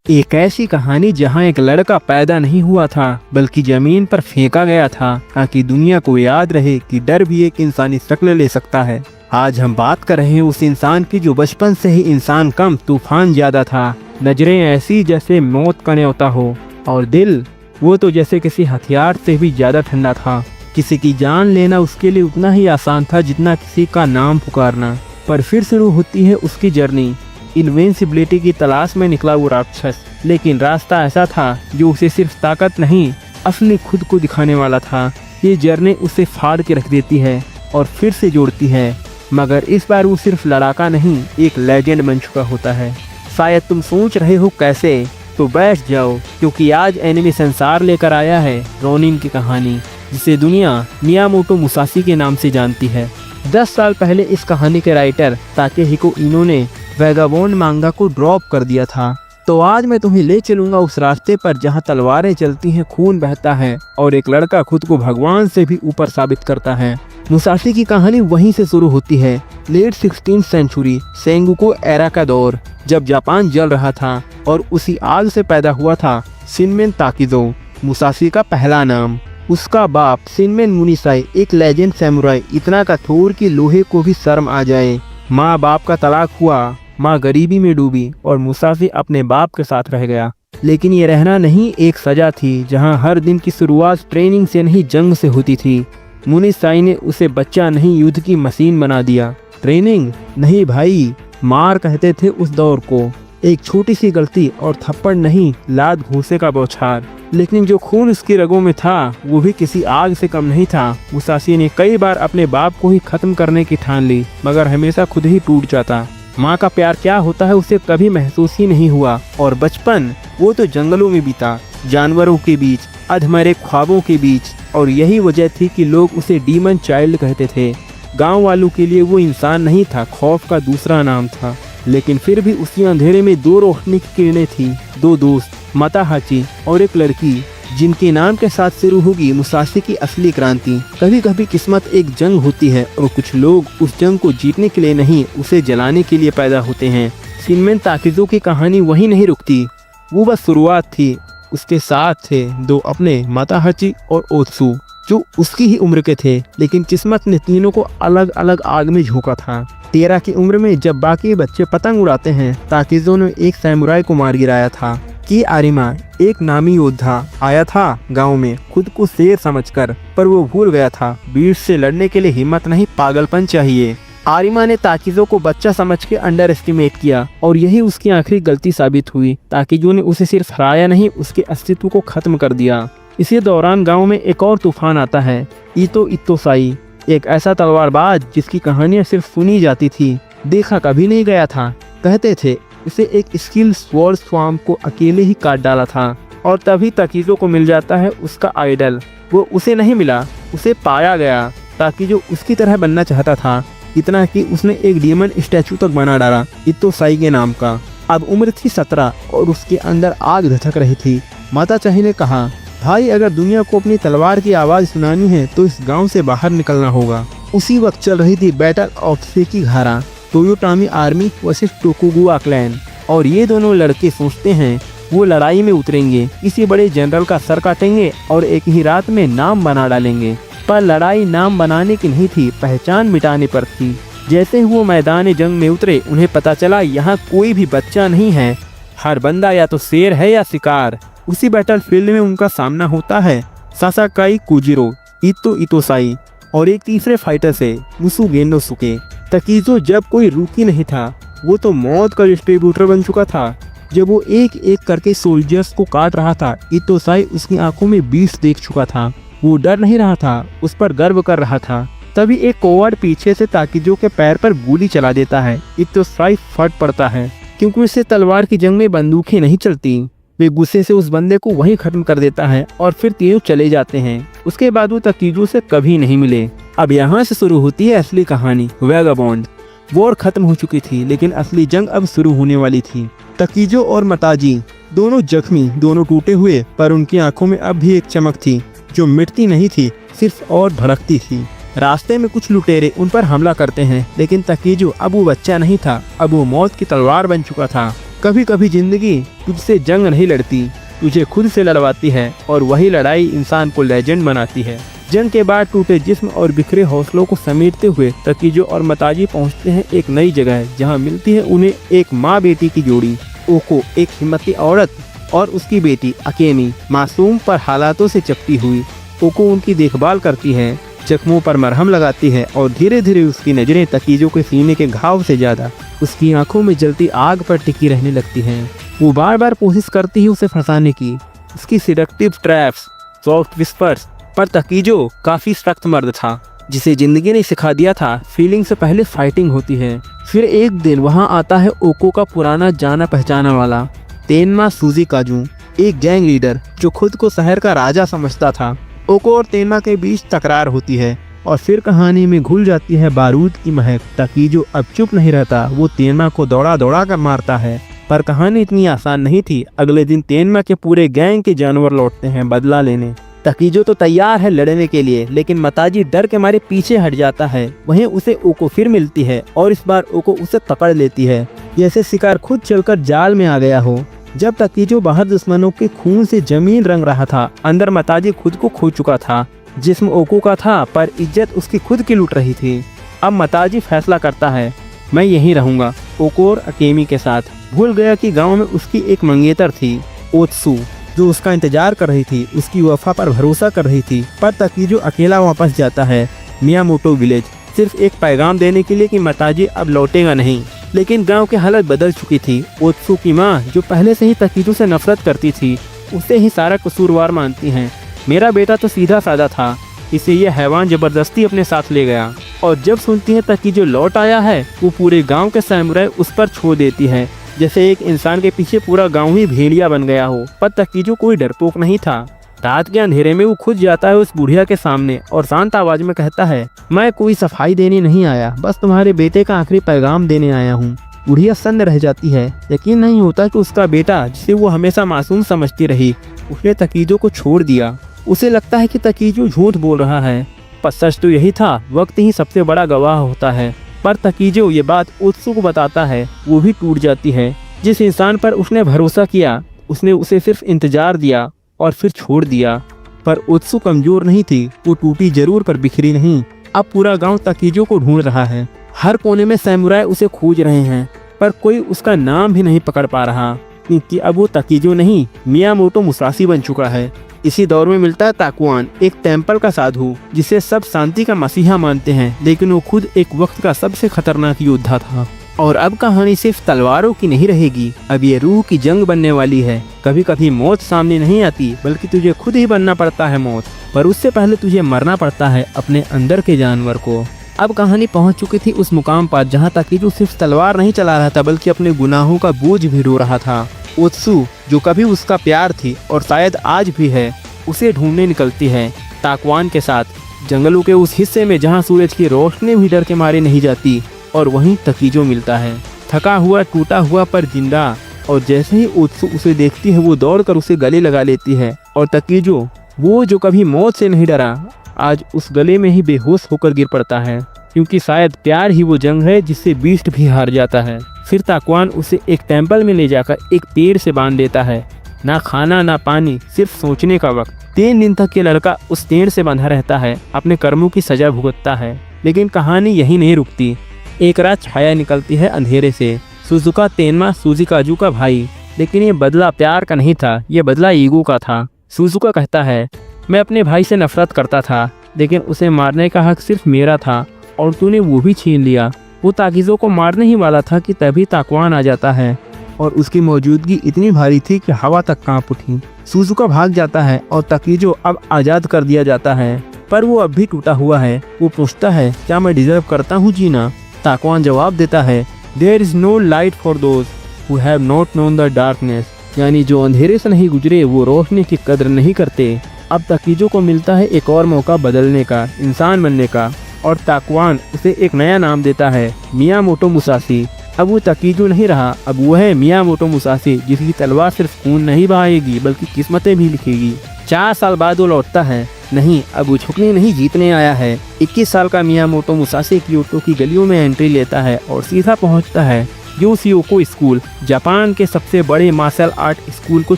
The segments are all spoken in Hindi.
एक ऐसी कहानी जहां एक लड़का पैदा नहीं हुआ था बल्कि जमीन पर फेंका गया था ताकि दुनिया को याद रहे कि डर भी एक इंसानी शक्ल ले सकता है। आज हम बात कर रहे हैं उस इंसान की जो बचपन से ही इंसान कम तूफान ज्यादा था। नजरें ऐसी जैसे मौत का न्योता हो और दिल वो तो जैसे किसी हथियार से भी ज्यादा ठंडा था। किसी की जान लेना उसके लिए उतना ही आसान था जितना किसी का नाम पुकारना। पर फिर शुरू होती है उसकी जर्नी। इनविंसिबिलिटी की तलाश में निकला वो राक्षस, लेकिन रास्ता ऐसा था जो उसे सिर्फ ताकत नहीं असली खुद को दिखाने वाला था। ये जर्नी उसे फाड़ के रख देती है और फिर से जोड़ती है, मगर इस बार वो सिर्फ लड़ाका नहीं एक लेजेंड बन चुका होता है। शायद तुम सोच रहे हो कैसे, तो बैठ जाओ क्योंकि आज एनिमे संसार लेकर आया है रोनिन की कहानी, जिसे दुनिया मियामोटो मुसाशी के नाम से जानती है। 10 साल पहले इस कहानी के राइटर ताकेहिको इनो ने वैगाबॉन्ड मांगा को ड्रॉप कर दिया था। तो आज मैं तुम्हें ले चलूंगा उस रास्ते पर जहां तलवारें चलती हैं, खून बहता है और एक लड़का खुद को भगवान से भी ऊपर साबित करता है। मुसाशी की कहानी वहीं से शुरू होती है। Late 16th century Sengoku era का दौर, जब जापान जल रहा था और उसी आग से पैदा हुआ था शिनमेन ताकीजो, मुसाशी का पहला नाम। उसका बाप शिनमेन मुनीसाई एक लेजेंड सैमुराई, इतना कठोर कि लोहे को भी शर्म आ जाए। माँ बाप का तलाक हुआ, माँ गरीबी में डूबी और मुसाशी अपने बाप के साथ रह गया। लेकिन ये रहना नहीं एक सजा थी जहाँ हर दिन की शुरुआत ट्रेनिंग से नहीं जंग से होती थी। मुनीसाई ने उसे बच्चा नहीं युद्ध की मशीन बना दिया। ट्रेनिंग नहीं भाई, मार कहते थे उस दौर को। एक छोटी सी गलती और थप्पड़ नहीं, लात घूंसे का बौछार। लेकिन जो खून उसकी रगों में था वो भी किसी आग से कम नहीं था। मुसाशी ने कई बार अपने बाप को ही खत्म करने की ठान ली, मगर हमेशा खुद ही टूट जाता। माँ का प्यार क्या होता है उसे कभी महसूस ही नहीं हुआ। और बचपन वो तो जंगलों में बीता, जानवरों के बीच, अधमरे ख्वाबों के बीच। और यही वजह थी कि लोग उसे डीमन चाइल्ड कहते थे। गाँव वालों के लिए वो इंसान नहीं था, खौफ का दूसरा नाम था। लेकिन फिर भी उसी अंधेरे में दो रोशनी की किरणें थी, दो दोस्त, मताहाची और एक लड़की, जिनके नाम के साथ शुरू होगी मुसाशी की असली क्रांति। कभी कभी किस्मत एक जंग होती है और कुछ लोग उस जंग को जीतने के लिए नहीं, उसे जलाने के लिए पैदा होते हैं। शिनमेन ताकीजो की कहानी वहीं नहीं रुकती, वो बस शुरुआत थी। उसके साथ थे दो अपने, मताहाची और ओत्सु, जो उसकी ही उम्र के थे। लेकिन किस्मत ने तीनों को अलग अलग आग में झोंका था। 13 की उम्र में जब बाकी बच्चे पतंग उड़ाते हैं, ताकीजो ने एक सैमुराई को मार गिराया था। कि आरिमा एक नामी योद्धा आया था गांव में खुद को शेर समझकर, पर वो भूल गया था भीड़ से लड़ने के लिए हिम्मत नहीं, पागलपन चाहिए। आरिमा ने ताकीजो को बच्चा समझ के अंडर एस्टिमेट किया और यही उसकी आखिरी गलती साबित हुई। ताकीजो ने उसे सिर्फ हराया नहीं, उसके अस्तित्व को खत्म कर दिया। इसी दौरान गांव में एक और तूफान आता है। ईतो इतोसाई, एक ऐसा तलवारबाज जिसकी कहानियां सिर्फ सुनी जाती थी, देखा कभी नहीं गया था। कहते थे उसे एक स्किल स्वॉर्ड स्वाम को अकेले ही काट डाला था। और तभी ताकीजो को मिल जाता है उसका आइडल। वो उसे नहीं मिला, उसे पाया गया। ताकीजो उसकी तरह बनना चाहता था, इतना कि उसने एक डीमन स्टैचू तक बना डाला इतोसाई के नाम का। अब उम्र थी 17 और उसके अंदर आग धधक रही थी। माताचाही ने कहा, भाई अगर दुनिया को अपनी तलवार की आवाज सुनानी है तो इस गांव से बाहर निकलना होगा। उसी वक्त चल रही थी battle of Sekigahara, Toyotomi army versus Tokugawa clan. और ये दोनों लड़के सोचते हैं वो लड़ाई में उतरेंगे, किसी बड़े जनरल का सर काटेंगे और एक ही रात में नाम बना डालेंगे। पर लड़ाई नाम बनाने की नहीं थी, पहचान मिटाने पर थी। जैसे ही वो मैदान जंग में उतरे, उन्हें पता चला यहाँ कोई भी बच्चा नहीं है, हर बंदा या तो शेर है या शिकार। उसी बैटल फील्ड में उनका सामना होता है सासाकाई कुजिरो, इतो इतोसाई और एक तीसरे फाइटर से मुसुगे नोसुके। ताकीजो जब कोई रूकी नहीं था, वो तो मौत का डिस्ट्रीब्यूटर बन चुका था। जब वो एक एक करके सोल्जर्स को काट रहा था, इतोसाई उसकी आंखों में बीष देख चुका था। वो डर नहीं रहा था, उस पर गर्व कर रहा था। तभी एक कोवर्ड पीछे से ताकीजो के पैर पर गोली चला देता है। इतोसाई फट पड़ता है, क्योंकि उससे तलवार की जंग में बंदूकें नहीं चलती। वे गुस्से से उस बंदे को वहीं खत्म कर देता है और फिर तीनों चले जाते हैं। उसके बाद वो ताकीजो से कभी नहीं मिले। अब यहाँ से शुरू होती है असली कहानी, वैगाबॉन्ड। वॉर खत्म हो चुकी थी, लेकिन असली जंग अब शुरू होने वाली थी। ताकीजो और मताजी दोनों जख्मी, दोनों टूटे हुए, पर उनकी आंखों में अब भी एक चमक थी जो मिटती नहीं थी, सिर्फ और भड़कती थी। रास्ते में कुछ लुटेरे उन पर हमला करते हैं, लेकिन ताकीजो अब वो बच्चा नहीं था, अब वो मौत की तलवार बन चुका था। कभी कभी जिंदगी तुझसे जंग नहीं लड़ती, तुझे खुद से लड़वाती है और वही लड़ाई इंसान को लेजेंड बनाती है। जंग के बाद टूटे जिस्म और बिखरे हौसलों को समेटते हुए तकीजो और मताजी पहुंचते हैं एक नई जगह, जहां मिलती है उन्हें एक माँ बेटी की जोड़ी। ओको एक हिम्मती औरत और उसकी बेटी अकेमी मासूम पर हालातों से चपटी हुई। ओको उनकी देखभाल करती है, जख्मों पर मरहम लगाती है और धीरे धीरे उसकी नजरें तकीजो के सीने के घाव से ज्यादा उसकी आंखों में जलती आग पर टिकी रहने लगती हैं। वो बार बार कोशिश करती है उसे फंसाने की, उसकी सिडक्टिव ट्रैप्स, सॉफ्ट विस्पर्स, पर तकीजो काफी सख्त मर्द था, जिसे जिंदगी ने सिखा दिया था फीलिंग से पहले फाइटिंग होती है। फिर एक दिन वहां आता है ओको का पुराना जाना पहचाना वाला तेनमा सुजीकाजू, एक गैंग लीडर जो खुद को शहर का राजा समझता था। ओको और तेनमा के बीच तकरार होती है और फिर कहानी में घुल जाती है बारूद की महक। तकीजो अब चुप नहीं रहता, वो तेनमा को दौड़ा दौड़ा कर मारता है। पर कहानी इतनी आसान नहीं थी। अगले दिन तेनमा के पूरे गैंग के जानवर लौटते हैं बदला लेने। तकीजो तो तैयार है लड़ने के लिए, लेकिन मताजी डर के मारे पीछे हट जाता है। वहीं उसे ओको फिर मिलती है और इस बार ओको उसे पकड़ लेती है, जैसे शिकार खुद चलकर जाल में आ गया हो। जब तकीजो बाहर दुश्मनों के खून से जमीन रंग रहा था, अंदर मताजी खुद को खो चुका था। जिस्म ओको का था पर इज्जत उसकी खुद की लुट रही थी। अब मताजी फैसला करता है, मैं यहीं रहूंगा ओको और अकेमी के साथ। भूल गया कि गांव में उसकी एक मंगेतर थी, ओत्सु, जो उसका इंतजार कर रही थी, उसकी वफा पर भरोसा कर रही थी। पर तकीजो अकेला वापस जाता है मियामोटो विलेज, सिर्फ एक पैगाम देने के लिए कि मताजी अब लौटेगा नहीं। लेकिन गांव की हालत बदल चुकी थी। ओत्सु की माँ, जो पहले से ही तकीजो से नफरत करती थी, उसे ही सारा कसूरवार मानती हैं। मेरा बेटा तो सीधा साधा था, इसे ये हैवान जबरदस्ती अपने साथ ले गया। और जब सुनती है तकीजो लौट आया है, वो पूरे गांव के सैमुराई उस पर छोड़ देती है, जैसे एक इंसान के पीछे पूरा गांव ही भेड़िया बन गया हो। पर तकीजो कोई डरपोक नहीं था। रात के अंधेरे में वो खुद जाता है उस बुढ़िया के सामने और शांत आवाज में कहता है, मैं कोई सफाई देने नहीं आया, बस तुम्हारे बेटे का आखिरी पैगाम देने आया हूँ। बुढ़िया सन्न रह जाती है। यकीन नहीं होता कि उसका बेटा, जिसे वो हमेशा मासूम समझती रही, उसने तकीजो को छोड़ दिया। उसे लगता है कि तकीजो झूठ बोल रहा है, पर सच तो यही था। वक्त ही सबसे बड़ा गवाह होता है। पर तकीजो ये बात ओत्सु को बताता है, वो भी टूट जाती है। जिस इंसान पर उसने भरोसा किया, उसने उसे सिर्फ इंतजार दिया और फिर छोड़ दिया। पर ओत्सु कमजोर नहीं थी, वो टूटी जरूर पर बिखरी नहीं। अब पूरा गांव तकीजो को ढूंढ रहा है। हर कोने में सैमुराई उसे खोज रहे हैं, पर कोई उसका नाम भी नहीं पकड़ पा रहा, क्योंकि अब वो तकीजो नहीं, मियामोटो मुसाशी बन चुका है। इसी दौर में मिलता है ताकुआन, एक टेम्पल का साधु, जिसे सब शांति का मसीहा मानते हैं, लेकिन वो खुद एक वक्त का सबसे खतरनाक योद्धा था। और अब कहानी सिर्फ तलवारों की नहीं रहेगी, अब ये रूह की जंग बनने वाली है। कभी कभी मौत सामने नहीं आती, बल्कि तुझे खुद ही बनना पड़ता है मौत, पर उससे पहले तुझे मरना पड़ता है अपने अंदर के जानवर को। अब कहानी पहुंच चुकी थी उस मुकाम पर जहां तकीजो सिर्फ तलवार नहीं चला रहा था, बल्कि अपने गुनाहों का बोझ भी ढो रहा था। ओत्सु, जो कभी उसका प्यार थी और शायद आज भी है, उसे ढूंढने निकलती है ताकुआन के साथ, जंगलों के उस हिस्से में जहां सूरज की रोशनी भी डर के मारे नहीं जाती। और वहीं तकीजो मिलता है, थका हुआ, टूटा हुआ पर जिंदा। और जैसे ही ओत्सु उसे देखती है, वो दौड़कर उसे गले लगा लेती है। और तकीजो, वो जो कभी मौत से नहीं डरा, आज उस गले में ही बेहोश होकर गिर पड़ता है, क्योंकि शायद प्यार ही वो जंग है जिससे बीस्ट भी हार जाता है। फिर ताकुआन उसे एक टेम्पल में ले जाकर एक पेड़ से बांध देता है। ना खाना ना पानी, सिर्फ सोचने का वक्त। 3 दिन तक ये लड़का उस पेड़ से बंधा रहता है, अपने कर्मों की सजा भुगतता है। लेकिन कहानी यही नहीं रुकती। एक रात छाया निकलती है अंधेरे से। सुजुका तेनमा सुजीकाजू का भाई, लेकिन ये बदला प्यार का नहीं था, ये बदला ईगो का था। सुजुका कहता है, मैं अपने भाई से नफरत करता था, लेकिन उसे मारने का हक सिर्फ मेरा था और तूने वो भी छीन लिया। वो ताकीजो को मारने ही वाला था कि तभी ताकुआन आ जाता है और उसकी मौजूदगी इतनी भारी थी कि हवा तक कांप उठी। सुजुका भाग जाता है और तकीजो अब आज़ाद कर दिया जाता है, पर वो अब भी टूटा हुआ है। वो पूछता है, क्या मैं डिजर्व करता हूँ जीना? ताकुआन जवाब देता है, there is no light for those who have not known the darkness, यानी जो अंधेरे से नहीं गुजरे वो रोशनी की कदर नहीं करते। अब तकीजो को मिलता है एक और मौका बदलने का, इंसान बनने का, और ताकुआन उसे एक नया नाम देता है, मियामोटो मुसाशी। अब वो तकीजो नहीं रहा, अब वो है मियामोटो मुसाशी, जिसकी तलवार सिर्फ खून नहीं बहाएगी बल्कि किस्मतें भी लिखेगी। 4 साल बाद वो लौटता है। नहीं, अब वो झुकने नहीं जीतने आया है। 21 साल का मियामोटो मुसाशी क्योटो की गलियों में एंट्री लेता है और सीधा पहुंचता है योशिओको स्कूल जापान के सबसे बड़े मार्शल आर्ट स्कूल को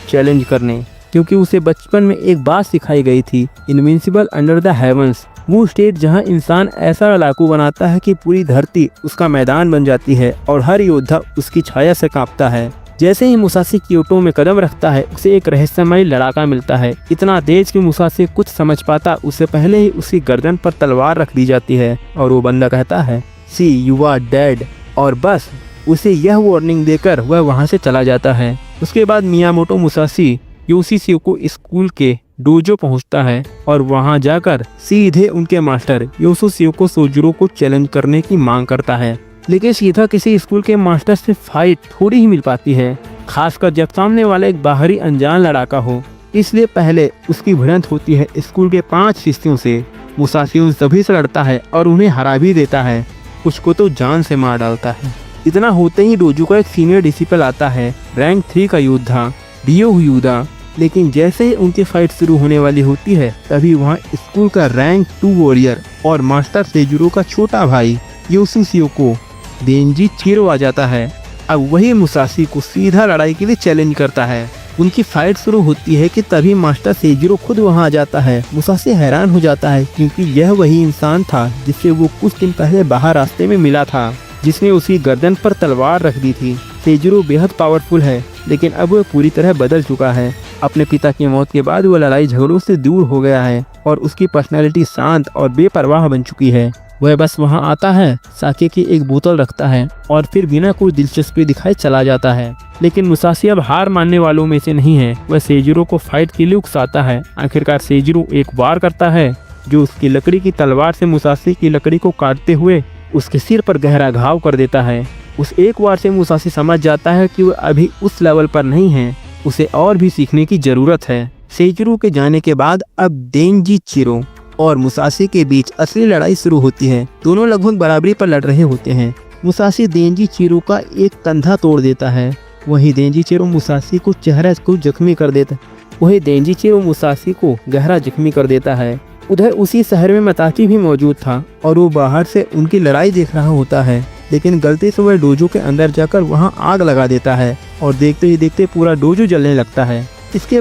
चैलेंज करने, क्योंकि उसे बचपन में एक बात सिखाई गई थी, इनविंसिबल अंडर द हेवंस, वो स्टेट जहां इंसान ऐसा लड़ाकू बनाता है कि पूरी धरती उसका मैदान बन जाती है और हर योद्धा उसकी छाया से कांपता है। जैसे ही मुसाशी क्योटो में कदम रखता है उसे एक रहस्यमय लड़ाका मिलता है, इतना तेज कि मुसाशी कुछ समझ पाता उससे पहले ही उसकी गर्दन पर तलवार रख दी जाती है और वो बंदा कहता है सी यू आर डेड, और बस उसे यह वार्निंग देकर वह वहां से चला जाता है। उसके बाद मियामोटो मुसाशी योशिओको स्कूल के डोजो पहुंचता है और वहां जाकर सीधे उनके मास्टर योशिओको सोजिरो को चैलेंज करने की मांग करता है। लेकिन सीधा किसी स्कूल के मास्टर से फाइट थोड़ी ही मिल पाती है, खासकर जब सामने वाला एक बाहरी अनजान लड़ाका हो। इसलिए पहले उसकी भिड़ंत होती है स्कूल के 5 शिष्यों से। मुसाशी उन सभी से लड़ता है और उन्हें हरा भी देता है, कुछ को तो जान से मार डालता है। इतना होते ही डोजो का एक सीनियर डिसिपल आता है, रैंक 3 का योद्धा रियो हुयुदा। लेकिन जैसे ही उनकी फाइट शुरू होने वाली होती है तभी वहाँ स्कूल का रैंक 2 वॉरियर और मास्टर सेजुरो का छोटा भाई योशिओको देंजी चिरो आ जाता है। अब वही मुसाशी को सीधा लड़ाई के लिए चैलेंज करता है। उनकी फाइट शुरू होती है कि तभी मास्टर सेजुरो खुद वहां आ जाता है। मुसाशी हैरान हो जाता है क्योंकि यह वही इंसान था जिससे वो कुछ दिन पहले बाहर रास्ते में मिला था, जिसने उसकी गर्दन पर तलवार रख दी थी। सेजुरो बेहद पावरफुल है, लेकिन अब वह पूरी तरह बदल चुका है। अपने पिता की मौत के बाद वह लड़ाई झगड़ों से दूर हो गया है और उसकी पर्सनैलिटी शांत और बेपरवाह बन चुकी है। वह बस वहां आता है, साके की एक बोतल रखता है और फिर बिना कोई दिलचस्पी दिखाए चला जाता है। लेकिन मुसाशी अब हार मानने वालों में से नहीं है। वह सेजुरो को फाइट के लिए उकसाता है। आखिरकार सेजुरो एक वार करता है जो उसकी लकड़ी की तलवार से मुसाशी की लकड़ी को काटते हुए उसके सिर पर गहरा घाव कर देता है। उस एक वार से मुसाशी समझ जाता है कि वह अभी उस लेवल पर नहीं है, उसे और भी सीखने की जरूरत है। सेजुरो के जाने के बाद अब देंजी चिरो और मुसाशी के बीच असली लड़ाई शुरू होती है। दोनों लगभग बराबरी पर लड़ रहे होते हैं। मुसाशी देंजी चिरो का एक कंधा तोड़ देता है, वहीं देंजी चिरो मुसाशी को चेहरा को जख्मी कर देता है। वहीं देंजी चिरो मुसाशी को गहरा जख्मी कर देता है। उधर उसी शहर में मताची भी मौजूद था और वो बाहर से उनकी लड़ाई देख रहा होता है, लेकिन गलती से वह डोजो के अंदर जाकर वहां आग लगा देता है और देखते ही देखते पूरा डोजो जलने लगता है। इसके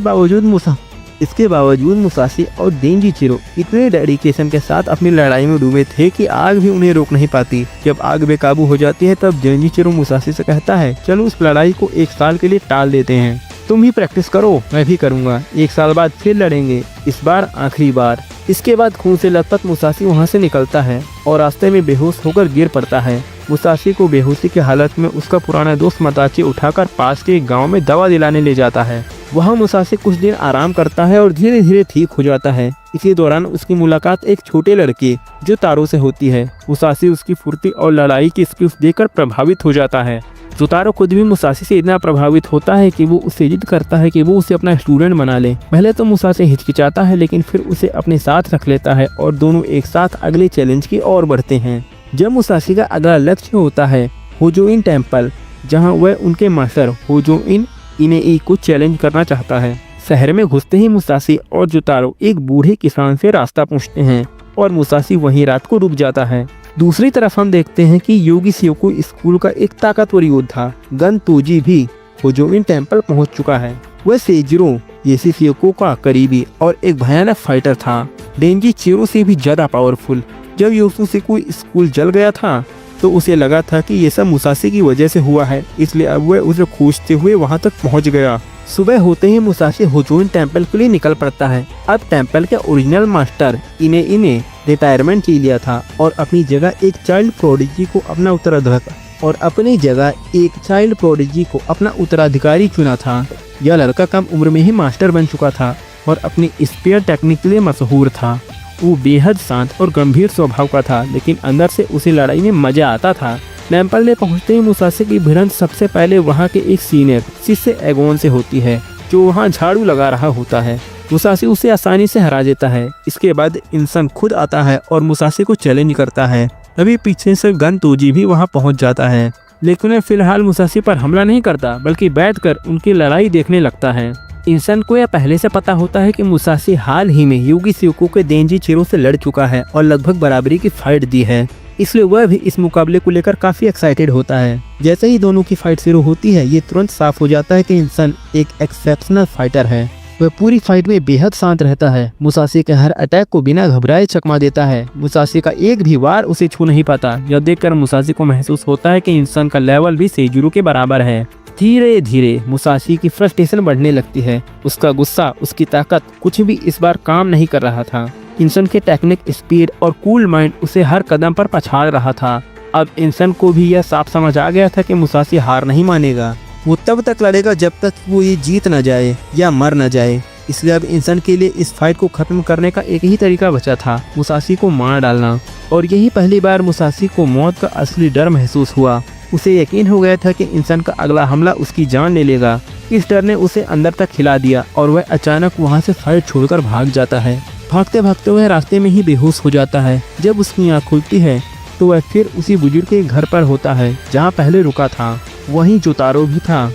बावजूद मुसाशी और देंजी चिरो इतने डेडिकेशन के साथ अपनी लड़ाई में डूबे थे कि आग भी उन्हें रोक नहीं पाती। जब आग बेकाबू हो जाती है तब देंजी चिरो मुसाशी से कहता है, चलो उस लड़ाई को 1 साल के लिए टाल देते हैं, तुम भी प्रैक्टिस करो, मैं भी करूंगा, 1 साल बाद फिर लड़ेंगे, इस बार आखिरी बार। इसके बाद खून से लथपथ मुसाशी वहां से निकलता है और रास्ते में बेहोश होकर गिर पड़ता है। मुसाशी को बेहोशी की हालत में उसका पुराना दोस्त मताची उठाकर पास के एक गांव में दवा दिलाने ले जाता है। वहां मुसाशी कुछ दिन आराम करता है और धीरे धीरे ठीक हो जाता है। इसी दौरान उसकी मुलाकात एक छोटे लड़के जो तारो से होती है। मुसाशी उसकी फुर्ती और लड़ाई की स्किल्स देखकर प्रभावित हो जाता है। जोतारो खुद भी मुसाशी से इतना प्रभावित होता है कि वो उससे जिद करता है कि वो उसे अपना स्टूडेंट बना ले। पहले तो मुसाशी हिचकिचाता है, लेकिन फिर उसे अपने साथ रख लेता है और दोनों एक साथ अगले चैलेंज की ओर बढ़ते हैं। जब मुसाशी का अगला लक्ष्य होता है होजोइन टेम्पल, जहां वह उनके मास्टर होजोइन इनेई को चैलेंज करना चाहता है। शहर में घुसते ही मुसाशी और जोतारो एक बूढ़े किसान से रास्ता पूछते हैं और मुसाशी वहीं रात को रुक जाता है। दूसरी तरफ हम देखते हैं कि योशिओको स्कूल का एक ताकतवर योद्धा गन तोजी भी होजोइन टेम्पल पहुंच चुका है। वह सेजुरो योशिओको का करीबी और एक भयानक फाइटर था, देंजी चिरो से भी ज्यादा पावरफुल। जब योशिओको स्कूल जल गया था तो उसे लगा था कि ये सब मुसाशी की वजह से हुआ है, इसलिए अब वह उसे खोजते हुए वहां तक पहुंच गया। सुबह होते ही मुसाशी होजोइन टेम्पल के लिए निकल पड़ता है। अब टेम्पल के ओरिजिनल मास्टर इने रिटायरमेंट ले लिया था और अपनी जगह एक चाइल्ड प्रोडिजी को अपना उत्तराधिकारी चुना था। यह लड़का कम उम्र में ही मास्टर बन चुका था और अपनी स्पेयर टेक्निक के लिए मशहूर था। वो बेहद शांत और गंभीर स्वभाव का था, लेकिन अंदर से उसे लड़ाई में मजा आता था। टेम्पल में पहुंचते ही मुसाशी की भिड़ंत सबसे पहले वहां के एक सीनियर शिष्य एगोन से होती है, जो वहां झाड़ू लगा रहा होता है। मुसाशी उसे आसानी से हरा देता है। इसके बाद इंसान खुद आता है और मुसाशी को चैलेंज करता है। तभी पीछे से गन तोजी भी वहां पहुंच जाता है, लेकिन वह फिलहाल मुसाशी पर हमला नहीं करता, बल्कि बैठकर उनकी लड़ाई देखने लगता है। इंसान को यह पहले से पता होता है कि मुसाशी हाल ही में योशिओको के देंजी चिरो से लड़ चुका है और लगभग बराबरी की फाइट दी है। इसलिए वह भी इस मुकाबले को लेकर काफी एक्साइटेड होता है। जैसे ही दोनों की फाइट शुरू होती है, ये तुरंत साफ हो जाता है कि इंसान एक एक्सेप्शनल फाइटर है। वह पूरी फाइट में बेहद शांत रहता है, मुसाशी के हर अटैक को बिना घबराए चकमा देता है। मुसाशी का एक भी वार उसे छू नहीं पाता। यह देखकर मुसाशी को महसूस होता है कि इंसान का लेवल भी सेजुरो के बराबर है। धीरे धीरे मुसाशी की फ्रस्ट्रेशन बढ़ने लगती है। उसका गुस्सा, उसकी ताकत कुछ भी इस बार काम नहीं कर रहा था। इंसान के टेक्निक, स्पीड और कूल माइंड उसे हर कदम पर पछाड़ रहा था। अब इंसान को भी यह साफ समझ आ गया था कि मुसाशी हार नहीं मानेगा। वो तब तक लड़ेगा जब तक वो ये जीत न जाए या मर न जाए। इसलिए अब इंसान के लिए इस फाइट को खत्म करने का एक ही तरीका बचा था, मुसाशी को मार डालना। और यही पहली बार मुसाशी को मौत का असली डर महसूस हुआ। उसे यकीन हो गया था कि इंसान का अगला हमला उसकी जान ले लेगा। इस डर ने उसे अंदर तक हिला दिया और वह अचानक वहाँ से फाइट छोड़कर भाग जाता है। भागते भागते वह रास्ते में ही बेहोश हो जाता है। जब उसकी आँख खुलती है तो वह फिर उसी बुजुर्ग के घर पर होता है जहाँ पहले रुका था। वहीं जोतारो भी था,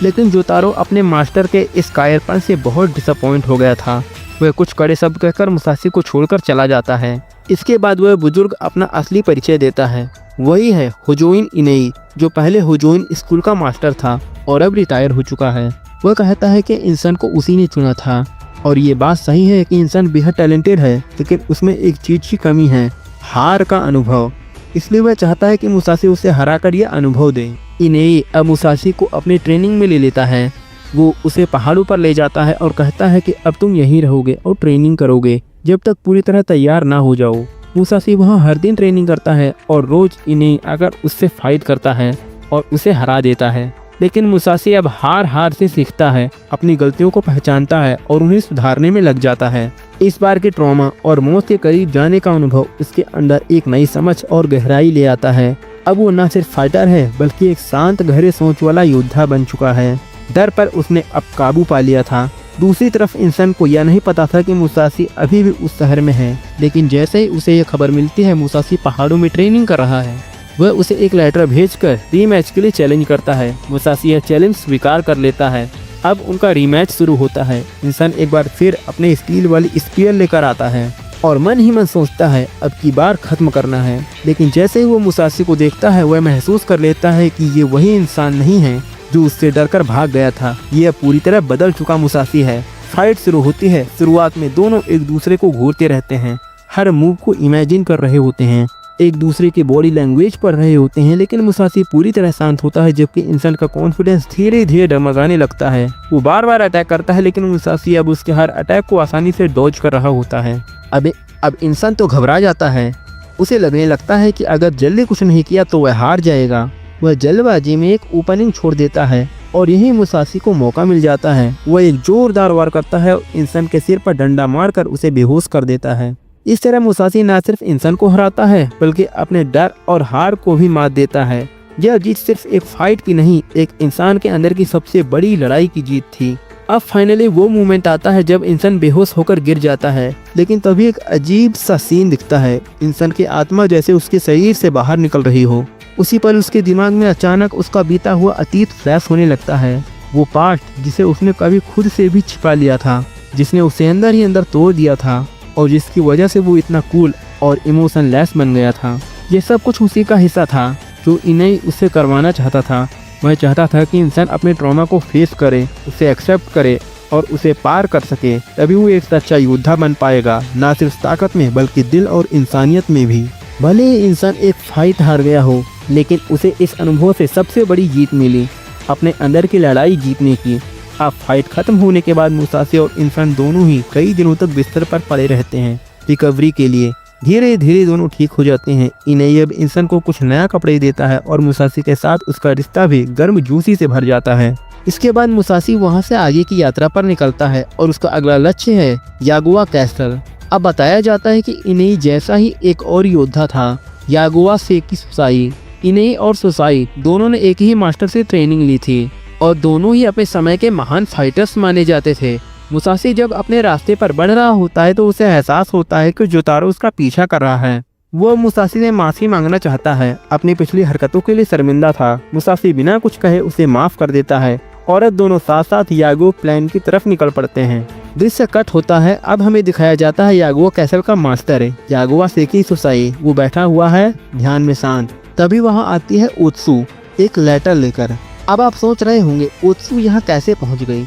लेकिन जोतारो अपने मास्टर के इस कायरपन से बहुत डिसअपॉइंट हो गया था। वह कुछ कड़े शब्द कहकर मुसाशी को छोड़कर चला जाता है। इसके बाद वह बुजुर्ग अपना असली परिचय देता है। वही है होजोइन इनेई, जो पहले होजोइन स्कूल का मास्टर था और अब रिटायर हो चुका है। वह कहता है कि इंसान को उसी ने चुना था और ये बात सही है कि इंसान बेहद टैलेंटेड है, लेकिन उसमें एक चीज की कमी है, हार का अनुभव। इसलिए वह चाहता है कि मुसाशी उसे हराकर यह अनुभव दे। इनेई अब मुसाशी को अपनी ट्रेनिंग में ले लेता है। वो उसे पहाड़ों पर ले जाता है और कहता है कि अब तुम यहीं रहोगे और ट्रेनिंग करोगे जब तक पूरी तरह तैयार ना हो जाओ। मुसाशी वहाँ हर दिन ट्रेनिंग करता है और रोज इनेई आकर उससे फाइट करता है और उसे हरा देता है। लेकिन मुसाशी अब हार से सीखता है, अपनी गलतियों को पहचानता है और उन्हें सुधारने में लग जाता है। इस बार के ट्रॉमा और मौत के करीब जाने का अनुभव उसके अंदर एक नई समझ और गहराई ले आता है। अब वो न सिर्फ फाइटर है बल्कि एक शांत गहरे सोच वाला योद्धा बन चुका है। डर पर उसने अब काबू पा लिया था। दूसरी तरफ इंसान को यह नहीं पता था कि मुसाशी अभी भी उस शहर में है, लेकिन जैसे ही उसे यह खबर मिलती है मुसाशी पहाड़ों में ट्रेनिंग कर रहा है, वह उसे एक लेटर भेजकर रीमैच के लिए चैलेंज करता है। मुसाशी यह चैलेंज स्वीकार कर लेता है। अब उनका रीमैच शुरू होता है। इंसान एक बार फिर अपने स्टील वाली स्पीयर लेकर आता है और मन ही मन सोचता है अब की बार खत्म करना है। लेकिन जैसे ही वो मुसाशी को देखता है, वह महसूस कर लेता है कि ये वही इंसान नहीं है जो उससे डरकर भाग गया था। ये पूरी तरह बदल चुका मुसाशी है। फाइट शुरू होती है। शुरुआत में दोनों एक दूसरे को घूरते रहते हैं, हर मूव को इमेजिन कर रहे होते हैं, एक दूसरे की बॉडी लैंग्वेज पढ़ रहे होते हैं। लेकिन मुसाशी पूरी तरह शांत होता है, जबकि इंसान का कॉन्फिडेंस धीरे धीरे डगमगाने लगता है। वो बार बार अटैक करता है, लेकिन मुसाशी अब उसके हर अटैक को आसानी से डॉज कर रहा होता है। अब इंसान तो घबरा जाता है। उसे लगने लगता है कि अगर जल्दी कुछ नहीं किया तो वह हार जाएगा। वह जल्दबाजी में एक ओपनिंग छोड़ देता है और यही मुसाशी को मौका मिल जाता है। वह एक जोरदार वार करता है और इंसान के सिर पर डंडा मारकर उसे बेहोश कर देता है। इस तरह मुसाशी न सिर्फ इंसान को हराता है बल्कि अपने डर और हार को भी मात देता है। यह जीत सिर्फ एक फाइट की नहीं, एक इंसान के अंदर की सबसे बड़ी लड़ाई की जीत थी। अब फाइनली वो मोमेंट आता है जब इंसान बेहोश होकर गिर जाता है, लेकिन तभी एक अजीब सा सीन दिखता है। इंसान की आत्मा जैसे उसके शरीर से बाहर निकल रही हो। उसी पर उसके दिमाग में अचानक उसका बीता हुआ अतीत फ्लैश होने लगता है। वो पार्ट जिसे उसने कभी खुद से भी छिपा लिया था, जिसने उसे अंदर ही अंदर तोड़ दिया था और जिसकी वजह से वो इतना कूल और इमोशनलेस बन गया था। ये सब कुछ उसी का हिस्सा था जो इन्हें उससे करवाना चाहता था। वह चाहता था कि इंसान अपने ट्रॉमा को फेस करे, उसे एक्सेप्ट करे और उसे पार कर सके। तभी वो एक सच्चा योद्धा बन पाएगा, ना सिर्फ ताकत में बल्कि दिल और इंसानियत में भी। भले ही इंसान एक फाइट हार गया हो, लेकिन उसे इस अनुभव से सबसे बड़ी जीत मिली, अपने अंदर की लड़ाई जीतने की। अब फाइट खत्म होने के बाद मुसाशी और इंसान दोनों ही कई दिनों तक बिस्तर पर पड़े रहते हैं रिकवरी के लिए। धीरे धीरे दोनों ठीक हो जाते हैं। इनेई अब इंसान को कुछ नया कपड़े देता है और मुसाशी के साथ उसका रिश्ता भी गर्म जूसी से भर जाता है। इसके बाद मुसाशी वहां से आगे की यात्रा पर निकलता है और उसका अगला लक्ष्य है यागुआ कैसल। अब बताया जाता है कि इनेई जैसा ही एक और योद्धा था, यागुआ सेकी सुसाई। इनेई और सुसाई दोनों ने एक ही मास्टर से ट्रेनिंग ली थी और दोनों ही अपने समय के महान फाइटर्स माने जाते थे। मुसाशी जब अपने रास्ते पर बढ़ रहा होता है तो उसे एहसास होता है कि जोतारो उसका पीछा कर रहा है। वो मुसाशी से माफी मांगना चाहता है, अपनी पिछली हरकतों के लिए शर्मिंदा था। मुसाशी बिना कुछ कहे उसे माफ कर देता है औरत दोनों साथ साथ यागो प्लान की तरफ निकल पड़ते हैं। दृश्य कट होता है। अब हमें दिखाया जाता है यागुआ कैसल का मास्टर है, यागुआ सेकी सुसाई। वो बैठा हुआ है ध्यान में शांत। तभी वहाँ आती है ओत्सु एक लेटर लेकर। अब आप सोच रहे होंगे ओत्सु यहाँ कैसे पहुँच गई।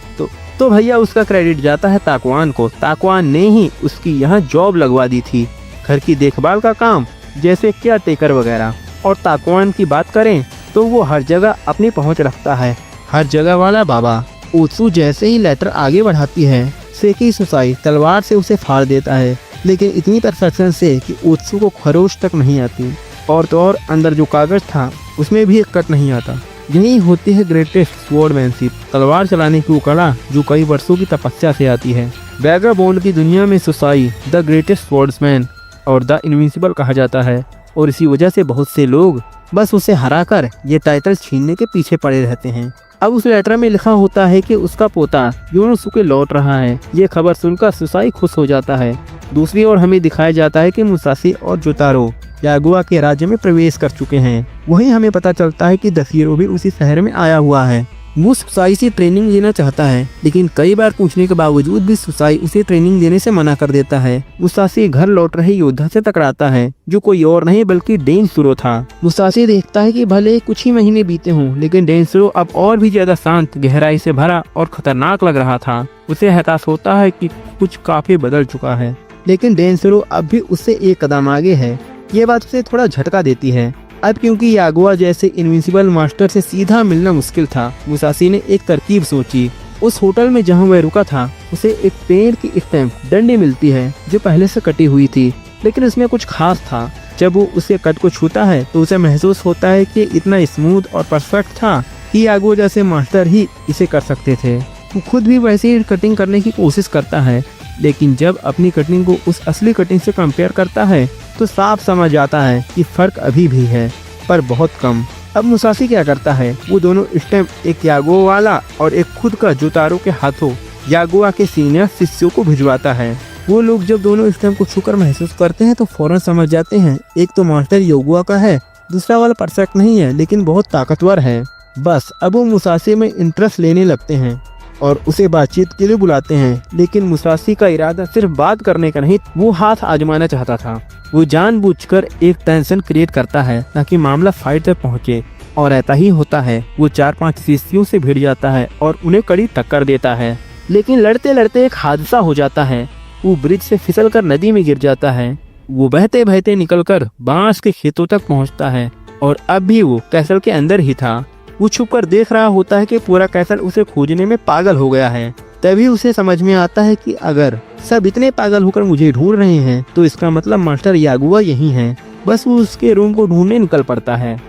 तो भैया उसका क्रेडिट जाता है ताकुआन को। ताकुआन ने ही उसकी यहाँ जॉब लगवा दी थी, घर की देखभाल का काम, जैसे केयर टेकर वगैरह। और ताकुआन की बात करें तो वो हर जगह अपनी पहुँच रखता है, हर जगह वाला बाबा। ओत्सु जैसे ही लेटर आगे बढ़ाती है, सेकी सुसाई तलवार से उसे फाड़ देता है, लेकिन इतनी परफेक्शन से कि ओत्सु को खरोच तक नहीं आती। और तो और अंदर जो कागज था उसमें भी एक कट नहीं आता। यही होती है ग्रेटेस्ट स्वॉर्डमैनशिप, तलवार चलाने की वो कला जो कई वर्षों की तपस्या से आती है। वैगाबॉन्ड की दुनिया में सुसाई द ग्रेटेस्ट स्वॉर्ड्समैन और द इनविंसिबल कहा जाता है, और इसी वजह से बहुत से लोग बस उसे हराकर ये टाइटल छीनने के पीछे पड़े रहते हैं। अब उस लेटर में लिखा होता है कि उसका पोता योनोसुके लौट रहा है। ये खबर सुनकर सुसाई खुश हो जाता है। दूसरी ओर हमें दिखाया जाता है कि मुसाशी और जोतारो यागुआ के राज्य में प्रवेश कर चुके हैं। वहीं हमें पता चलता है कि दशीरो भी उसी शहर में आया हुआ है। वो सुसाई से ट्रेनिंग लेना चाहता है, लेकिन कई बार पूछने के बावजूद भी सुसाई उसे ट्रेनिंग देने से मना कर देता है। मुसाशी घर लौट रहे योद्धा से टकराता है, जो कोई और नहीं बल्कि डेनसुरो था। मुसाशी देखता है कि भले कुछ ही महीने बीते हों, लेकिन डेनसुरो अब और भी ज्यादा शांत, गहराई से भरा और खतरनाक लग रहा था। उसे एहसास होता है कि कुछ काफी बदल चुका है, लेकिन डेनसुरो अब भी उससे एक कदम आगे है। ये बात उसे थोड़ा झटका देती है। अब क्योंकि यागुआ जैसे इनविंसिबल मास्टर से सीधा मिलना मुश्किल था, मुसाशी ने एक तरकीब सोची। उस होटल में जहां वह रुका था उसे एक पेड़ की स्टैम्प डंडी मिलती है जो पहले से कटी हुई थी, लेकिन उसमें कुछ खास था। जब वो उसके कट को छूता है तो उसे महसूस होता है कि इतना स्मूथ और परफेक्ट था कि यागुआ जैसे मास्टर ही इसे कर सकते थे। वो खुद भी वैसे ही कटिंग करने की कोशिश करता है, लेकिन जब अपनी कटिंग को उस असली कटिंग से कंपेयर करता है तो साफ समझ आता है कि फर्क अभी भी है, पर बहुत कम। अब मुसाशी क्या करता है, वो दोनों स्टैम्प, एक यागुआ वाला और एक खुद का जोतारो के हाथों यागुआ के सीनियर शिष्यों को भिजवाता है। वो लोग जब दोनों स्टैम्प को छूकर महसूस करते हैं तो फौरन समझ जाते हैं एक तो मास्टर यागुआ का है, दूसरा वाला परफेक्ट नहीं है लेकिन बहुत ताकतवर है। बस अब वो मुसाशी में इंटरेस्ट लेने लगते हैं और उसे बातचीत के लिए बुलाते हैं, लेकिन मुसाशी का इरादा सिर्फ बात करने का नहीं, वो हाथ आजमाना चाहता था। वो जानबूझकर एक टेंशन क्रिएट करता है ताकि मामला फाइट तक पहुंचे, और ऐसा ही होता है। वो 4-5 शिष्यों से भिड़ जाता है और उन्हें कड़ी टक्कर देता है, लेकिन लड़ते लड़ते एक हादसा हो जाता है। वो ब्रिज से फिसलकर नदी में गिर जाता है। वो बहते बहते निकलकर बांस के खेतों तक पहुंचता है, और अब भी वो कैसल के अंदर ही था। वो छुपकर देख रहा होता है कि पूरा कैसल उसे खोजने में पागल हो गया है। तभी उसे समझ में आता है कि अगर सब इतने पागल होकर मुझे ढूंढ रहे हैं तो इसका मतलब मास्टर यागुआ यही है। बस वो उसके रूम को ढूंढने निकल पड़ता है,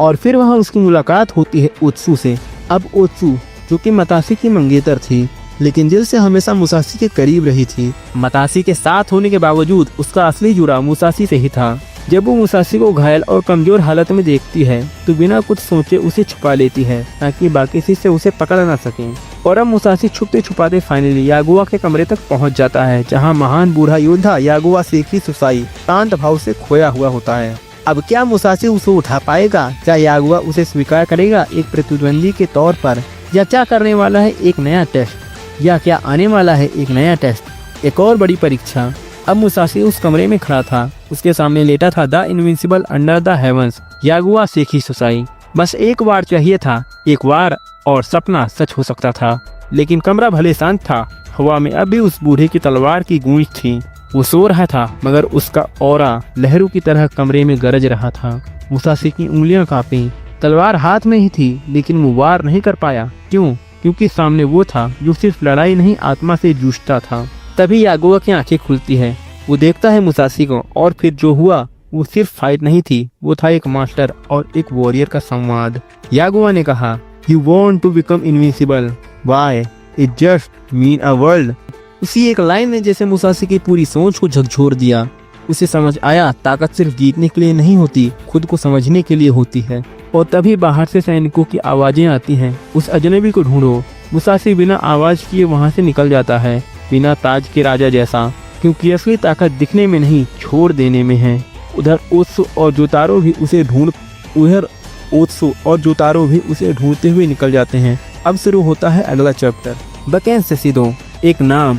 और फिर वहाँ उसकी मुलाकात होती है ओत्सु से। अब ओत्सु जो कि मताशी की मंगेतर थी, लेकिन दिल से हमेशा मुसाशी के करीब रही थी। मताशी के साथ होने के बावजूद उसका असली जुड़ाव मुसाशी से ही था। जब वो मुसाशी को घायल और कमजोर हालत में देखती है तो बिना कुछ सोचे उसे छुपा लेती है ताकि बाकी शिष्य उसे पकड़ ना सकें। और अब मुसाशी छुपते छुपाते फाइनली यागुआ के कमरे तक पहुंच जाता है, जहां महान बूढ़ा योद्धा यागुआ सेकी सुसाई शांत भाव से खोया हुआ होता है। अब क्या मुसाशी उसे उठा पाएगा? क्या यागुआ उसे स्वीकार करेगा एक प्रतिद्वंदी के तौर पर, या क्या करने वाला है एक नया टेस्ट, या क्या आने वाला है एक नया टेस्ट, एक और बड़ी परीक्षा? अब मुसाशी उस कमरे में खड़ा था। उसके सामने लेटा था the invincible under the heavens Yagyu Sekishusai. बस एक बार चाहिए था, एक बार, और सपना सच हो सकता था। लेकिन कमरा भले शांत था, हवा में अभी उस बूढ़े की तलवार की गूंज थी। वो सो रहा था, मगर उसका ऑरा लहरों की तरह कमरे में गरज रहा था। मुसाशी की उंगलियां कांपी। तलवार हाथ में ही थी, लेकिन वो वार नहीं कर पाया। क्यों? क्योंकि सामने वो था जो सिर्फ लड़ाई नहीं, आत्मा से जूझता था। तभी यागुआ की आंखें खुलती है। वो देखता है मुसाशी को, और फिर जो हुआ वो सिर्फ फाइट नहीं थी, वो था एक मास्टर और एक वॉरियर का संवाद। यागुआ ने कहा, "You want to become invincible? Why? It just mean a world." उसी एक लाइन ने जैसे मुसाशी की पूरी सोच को झकझोर दिया। उसे समझ आया ताकत सिर्फ जीतने के लिए नहीं होती, खुद को समझने के लिए होती है। और तभी बाहर से सैनिकों की आवाजें आती हैं, "उस अजनबी को ढूंढो।" मुसाशी बिना आवाज किए वहां से निकल जाता है, बिना ताज के राजा जैसा, क्योंकि असली ताकत दिखने में नहीं, छोड़ देने में है। उधर ओत्सु और जोतारो भी उसे ढूंढते हुए निकल जाते हैं। अब शुरू होता है अगला चैप्टर, बकेन सेसिदो, एक नाम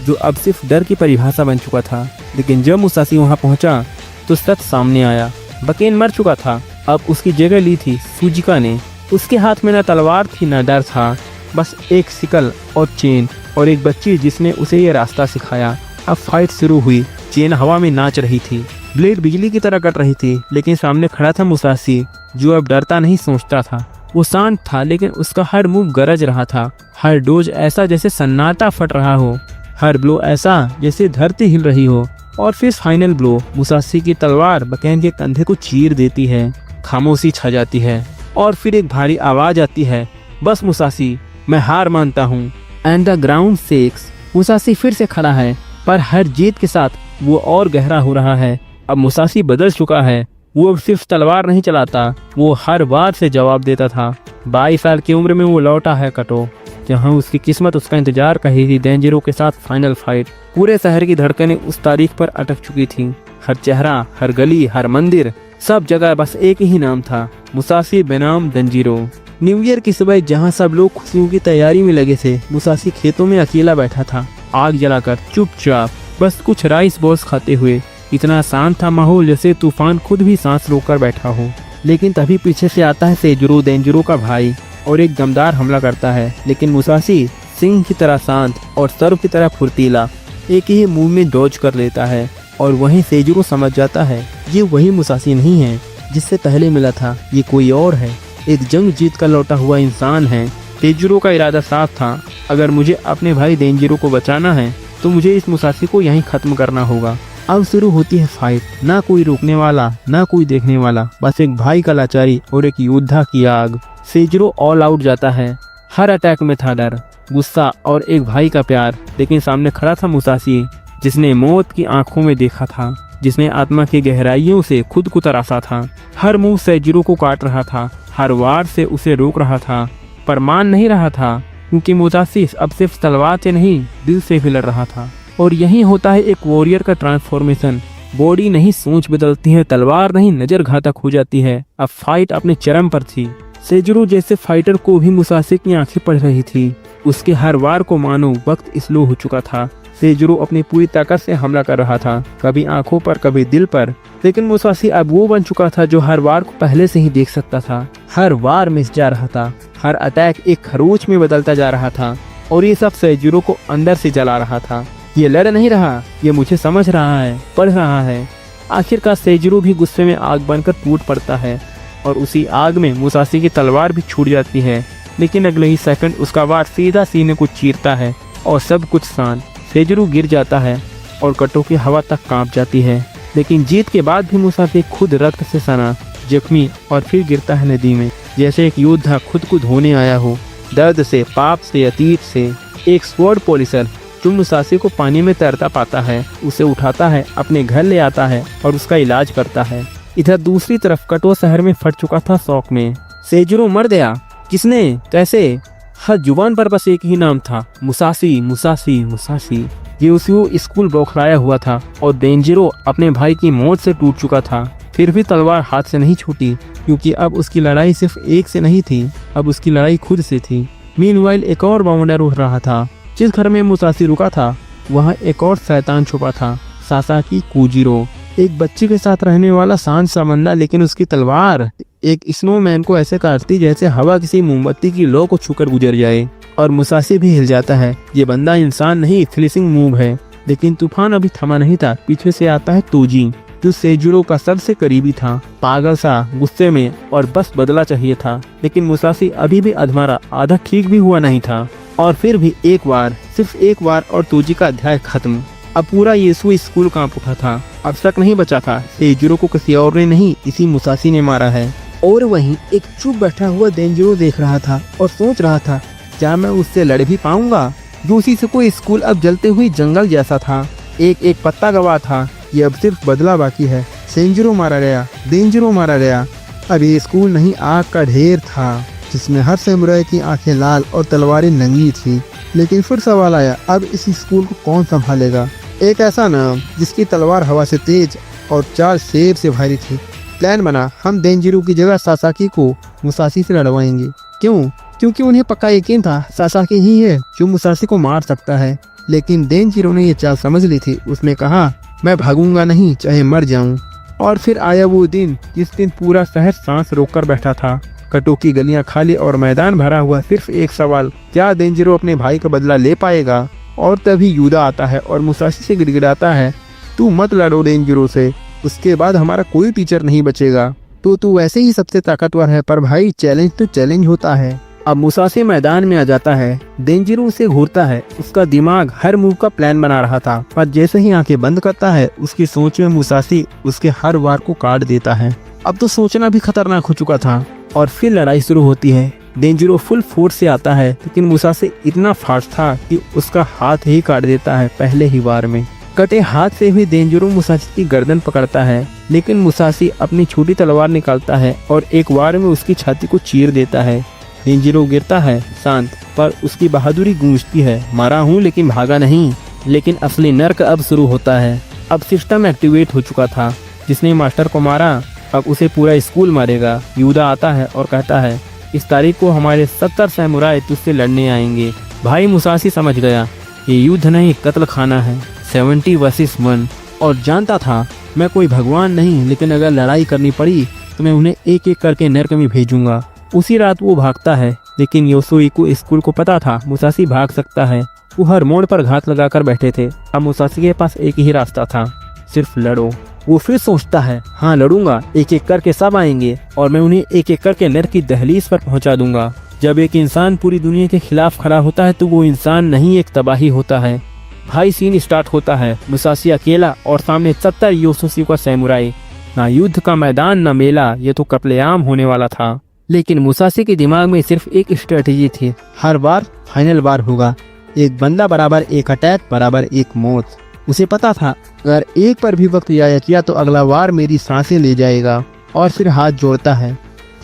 जो अब सिर्फ डर की परिभाषा बन चुका था। लेकिन जब मुसाशी वहां पहुंचा तो सच सामने आया। बकेन मर चुका था, अब उसकी जगह ली थी सुजिका ने। उसके हाथ में न तलवार थी न डर था, बस एक सिकल और चेन और एक बच्ची जिसने उसे ये रास्ता सिखाया। अब फाइट शुरू हुई। चेन हवा में नाच रही थी, ब्लेड बिजली की तरह कट रही थी, लेकिन सामने खड़ा था मुसाशी जो अब डरता नहीं सोचता था। वो शांत था लेकिन उसका हर मूव गरज रहा था, हर डोज ऐसा जैसे सन्नाटा फट रहा हो, हर ब्लो ऐसा जैसे धरती हिल रही हो। और फिर फाइनल ब्लो, मुसाशी की तलवार बकेन के कंधे को चीर देती है। खामोशी छा जाती है और फिर एक भारी आवाज आती है, बस मुसाशी, मैं हार मानता हूँ। And the ground shakes. Musashi फिर से खड़ा है, पर हर जीत के साथ वो और गहरा हो रहा है। अब मुसाशी बदल चुका है। वो अब सिर्फ तलवार नहीं चलाता, वो हर बार से जवाब देता था। 22 साल की उम्र में वो लौटा है कटो, जहाँ उसकी किस्मत उसका इंतजार कर रही थी। डेंजरो के साथ फाइनल फाइट। पूरे शहर की धड़कनें उस तारीख पर अटक चुकी थी। हर चेहरा, हर गली, हर मंदिर, सब जगह बस एक ही नाम था, मुसाशी बनाम डेंजरो। न्यू ईयर की सुबह जहाँ सब लोग खुशियों की तैयारी में लगे थे, मुसाशी खेतों में अकेला बैठा था, आग जलाकर चुपचाप, बस कुछ राइस बॉल्स खाते हुए। इतना शांत था माहौल जैसे तूफान खुद भी सांस रोककर बैठा हो। लेकिन तभी पीछे से आता है सेजुरो, डेंजरो का भाई, और एक दमदार हमला करता है। लेकिन मुसाशी सिंह की तरह शांत और सर्व की तरह फुर्तीला एक ही मूव में डॉज कर लेता है। और वहीं सेजुरो समझ जाता है ये वही मुसाशी नहीं है जिससे पहले मिला था, ये कोई और है, एक जंग जीत कर लौटा हुआ इंसान है। सेजुरो का इरादा साफ था, अगर मुझे अपने भाई डेंजरो को बचाना है तो मुझे इस मुसाशी को यहीं खत्म करना होगा। अब शुरू होती है फाइट। ना कोई रोकने वाला, ना कोई देखने वाला, बस एक भाई का लाचारी और एक योद्धा की आग। सेजुरो ऑल आउट जाता है। हर अटैक में था डर, गुस्सा और एक भाई का प्यार। लेकिन सामने खड़ा था मुसाशी, जिसने मौत की आंखों में देखा था, जिसने आत्मा की गहराइयों से खुद को तराशा था। हर मूव सेजुरो को काट रहा था, हर वार से उसे रोक रहा था, पर मान नहीं रहा था, क्योंकि मुसाशी अब सिर्फ तलवार से नहीं, दिल से भी लड़ रहा था। और यही होता है एक वॉरियर का ट्रांसफॉर्मेशन। बॉडी नहीं सोच बदलती है, तलवार नहीं नजर घातक हो जाती है। अब फाइट अपने चरम पर थी। सेजुरो जैसे फाइटर को भी मुसाशी की आंखें पड़ रही थी। उसके हर वार को मानो वक्त स्लो हो चुका था। सेजुरो अपनी पूरी ताकत से हमला कर रहा था, कभी आंखों पर, कभी दिल पर। लेकिन मुसाशी अब वो बन चुका था जो हर वार को पहले से ही देख सकता था। हर वार मिस जा रहा था, हर अटैक एक खरोच में बदलता जा रहा था। और ये सब सेजुरो को अंदर से जला रहा था। ये लड़ नहीं रहा, ये मुझे समझ रहा है, पढ़ रहा है। आखिरकार सेजुरो भी गुस्से में आग बनकर टूट पड़ता है और उसी आग में मुसाशी की तलवार भी छूट जाती है। लेकिन अगले ही सेकंड उसका वार सीधा सीने को चीरता है और सब कुछ शांत। सेजुरो गिर जाता है और कटो की हवा तक कांप जाती है। लेकिन जीत के बाद भी मुसाशी खुद रक्त से सना, जख्मी और फिर गिरता है नदी में, जैसे एक योद्धा खुद को धोने आया हो, दर्द से, पाप से, अतीत से। एक स्वॉर्ड पॉलिशर जो मुसाशी को पानी में तैरता पाता है, उसे उठाता है, अपने घर ले आता है और उसका इलाज करता है। इधर दूसरी तरफ कटो शहर में फट चुका था शौक में। सेजुरो मर गया, किसने, कैसे? हर जुबान पर बस एक ही नाम था, मुसाशी, मुसाशी, मुसाशी। ये उसी स्कूल बौखलाया हुआ था और डेंजरो अपने भाई की मौत से टूट चुका था। फिर भी तलवार हाथ से नहीं छूटी, क्योंकि अब उसकी लड़ाई सिर्फ एक से नहीं थी, अब उसकी लड़ाई खुद से थी। मीनवाइल एक और बाउंडर उठ रहा था। जिस घर में मुसाशी रुका था वहाँ एक और शैतान छुपा था, सासाकी कोजिरो, एक बच्चे के साथ रहने वाला शांत सा बंदा। लेकिन उसकी तलवार एक स्नोमैन को ऐसे काटती जैसे हवा किसी मोमबत्ती की लौ को छूकर गुजर जाए। और मुसाशी भी हिल जाता है। ये बंदा इंसान नहीं, फिनिशिंग मूव है। लेकिन तूफान अभी थमा नहीं था। पीछे से आता है तोजी, जो सेजुरो का सबसे करीबी था, पागल सा, गुस्से में और बस बदला चाहिए था। लेकिन मुसाशी अभी भी अधमरा, आधा ठीक भी हुआ नहीं था। और फिर भी एक बार, सिर्फ एक बार, और तोजी का अध्याय खत्म। अब पूरा येसु स्कूल कांप उठा था। अब शक नहीं बचा था, सेजुरो को किसी और ने नहीं, इसी मुसाशी ने मारा है। और वहीं एक चुप बैठा हुआ डेंजरो देख रहा था और सोच रहा था, क्या मैं उससे लड़ भी पाऊंगा? दूसरी से कोई स्कूल अब जलते हुए जंगल जैसा था। एक एक पत्ता गवा था। ये अब सिर्फ बदला बाकी है। सेंजुरो मारा गया, डेंजरो मारा गया। अब ये स्कूल नहीं, आग का ढेर था, जिसमें हर समुराई की आंखें लाल और तलवारें नंगी थी। लेकिन फिर सवाल आया, अब इस स्कूल को कौन संभालेगा? एक ऐसा नाम जिसकी तलवार हवा से तेज और 4 शेर से भारी थी। प्लान बना, हम डेंजरो की जगह सासाकी को मुसाशी से लड़वाएंगे। क्यों? क्योंकि उन्हें पक्का यकीन था सासाकी ही है जो मुसाशी को मार सकता है। लेकिन डेंजिरो ने ये चाल समझ ली थी। उसने कहा, मैं भागूंगा नहीं, चाहे मर जाऊं। और फिर आया वो दिन जिस दिन पूरा शहर सांस रोककर बैठा था। कटो की गलियां खाली और मैदान भरा हुआ। सिर्फ एक सवाल, क्या डेंजिरो अपने भाई का बदला ले पाएगा? और तभी यूदा आता है और मुसाशी से गिड़गिड़ाता है, तू मत लड़ो डेंजिरो से, उसके बाद हमारा कोई टीचर नहीं बचेगा। तो तू वैसे ही सबसे ताकतवर है, पर भाई चैलेंज तो चैलेंज होता है। अब मुसाशी मैदान में आ जाता है। डेंजिरो उसे घूरता है। उसका दिमाग हर मूव का प्लान बना रहा था, पर जैसे ही आंखें बंद करता है उसकी सोच में मुसाशी उसके हर वार को काट देता है। अब तो सोचना भी खतरनाक हो चुका था। और फिर लड़ाई शुरू होती है। डेंजिरो फुल फोर्स से आता है, लेकिन मुसाशी इतना फास्ट था कि उसका हाथ ही काट देता है पहले ही वार में। कटे हाथ से भी डेंजिरो मुसाशी की गर्दन पकड़ता है, लेकिन मुसाशी अपनी छोटी तलवार निकालता है और एक वार में उसकी छाती को चीर देता है। डेंजिरो गिरता है शांत, पर उसकी बहादुरी गूंजती है, मारा हूँ लेकिन भागा नहीं। लेकिन असली नर्क अब शुरू होता है। अब सिस्टम एक्टिवेट हो चुका था। जिसने मास्टर को मारा अब उसे पूरा स्कूल मारेगा। यूदा आता है और कहता है, इस तारीख को हमारे 70 सैमुराई तुझसे लड़ने आएंगे। भाई मुसाशी समझ गया, ये युद्ध नहीं कत्ल खाना है, 70 वर्सेस 1। और जानता था मैं कोई भगवान नहीं, लेकिन अगर लड़ाई करनी पड़ी तो मैं उन्हें एक एक करके नर्क में भेजूंगा। उसी रात वो भागता है, लेकिन योसुई को स्कूल को पता था मुसाशी भाग सकता है। वो हर मोड़ पर घात लगाकर बैठे थे। अब मुसाशी के पास एक ही रास्ता था, सिर्फ लड़ो। वो फिर सोचता है, हाँ लड़ूंगा, एक एक करके सब आएंगे और मैं उन्हें एक एक करके नर्क की दहलीज पर पहुंचा दूंगा। जब एक इंसान पूरी दुनिया के खिलाफ खड़ा होता है तो वो इंसान नहीं एक तबाही होता है। भाई सीन स्टार्ट होता है। मुसाशी अकेला और सामने 70 योसुई का सैमुराई। ना युद्ध का मैदान ना मेला, ये तो कत्लेआम होने वाला था। लेकिन मुसाशी के दिमाग में सिर्फ एक स्ट्रेटेजी थी, हर बार फाइनल बार होगा। एक बंदा बराबर एक अटैक बराबर एक मौत। उसे पता था अगर एक पर भी वक्त जाया किया तो अगला वार मेरी सांसें ले जाएगा। और फिर हाथ जोड़ता है,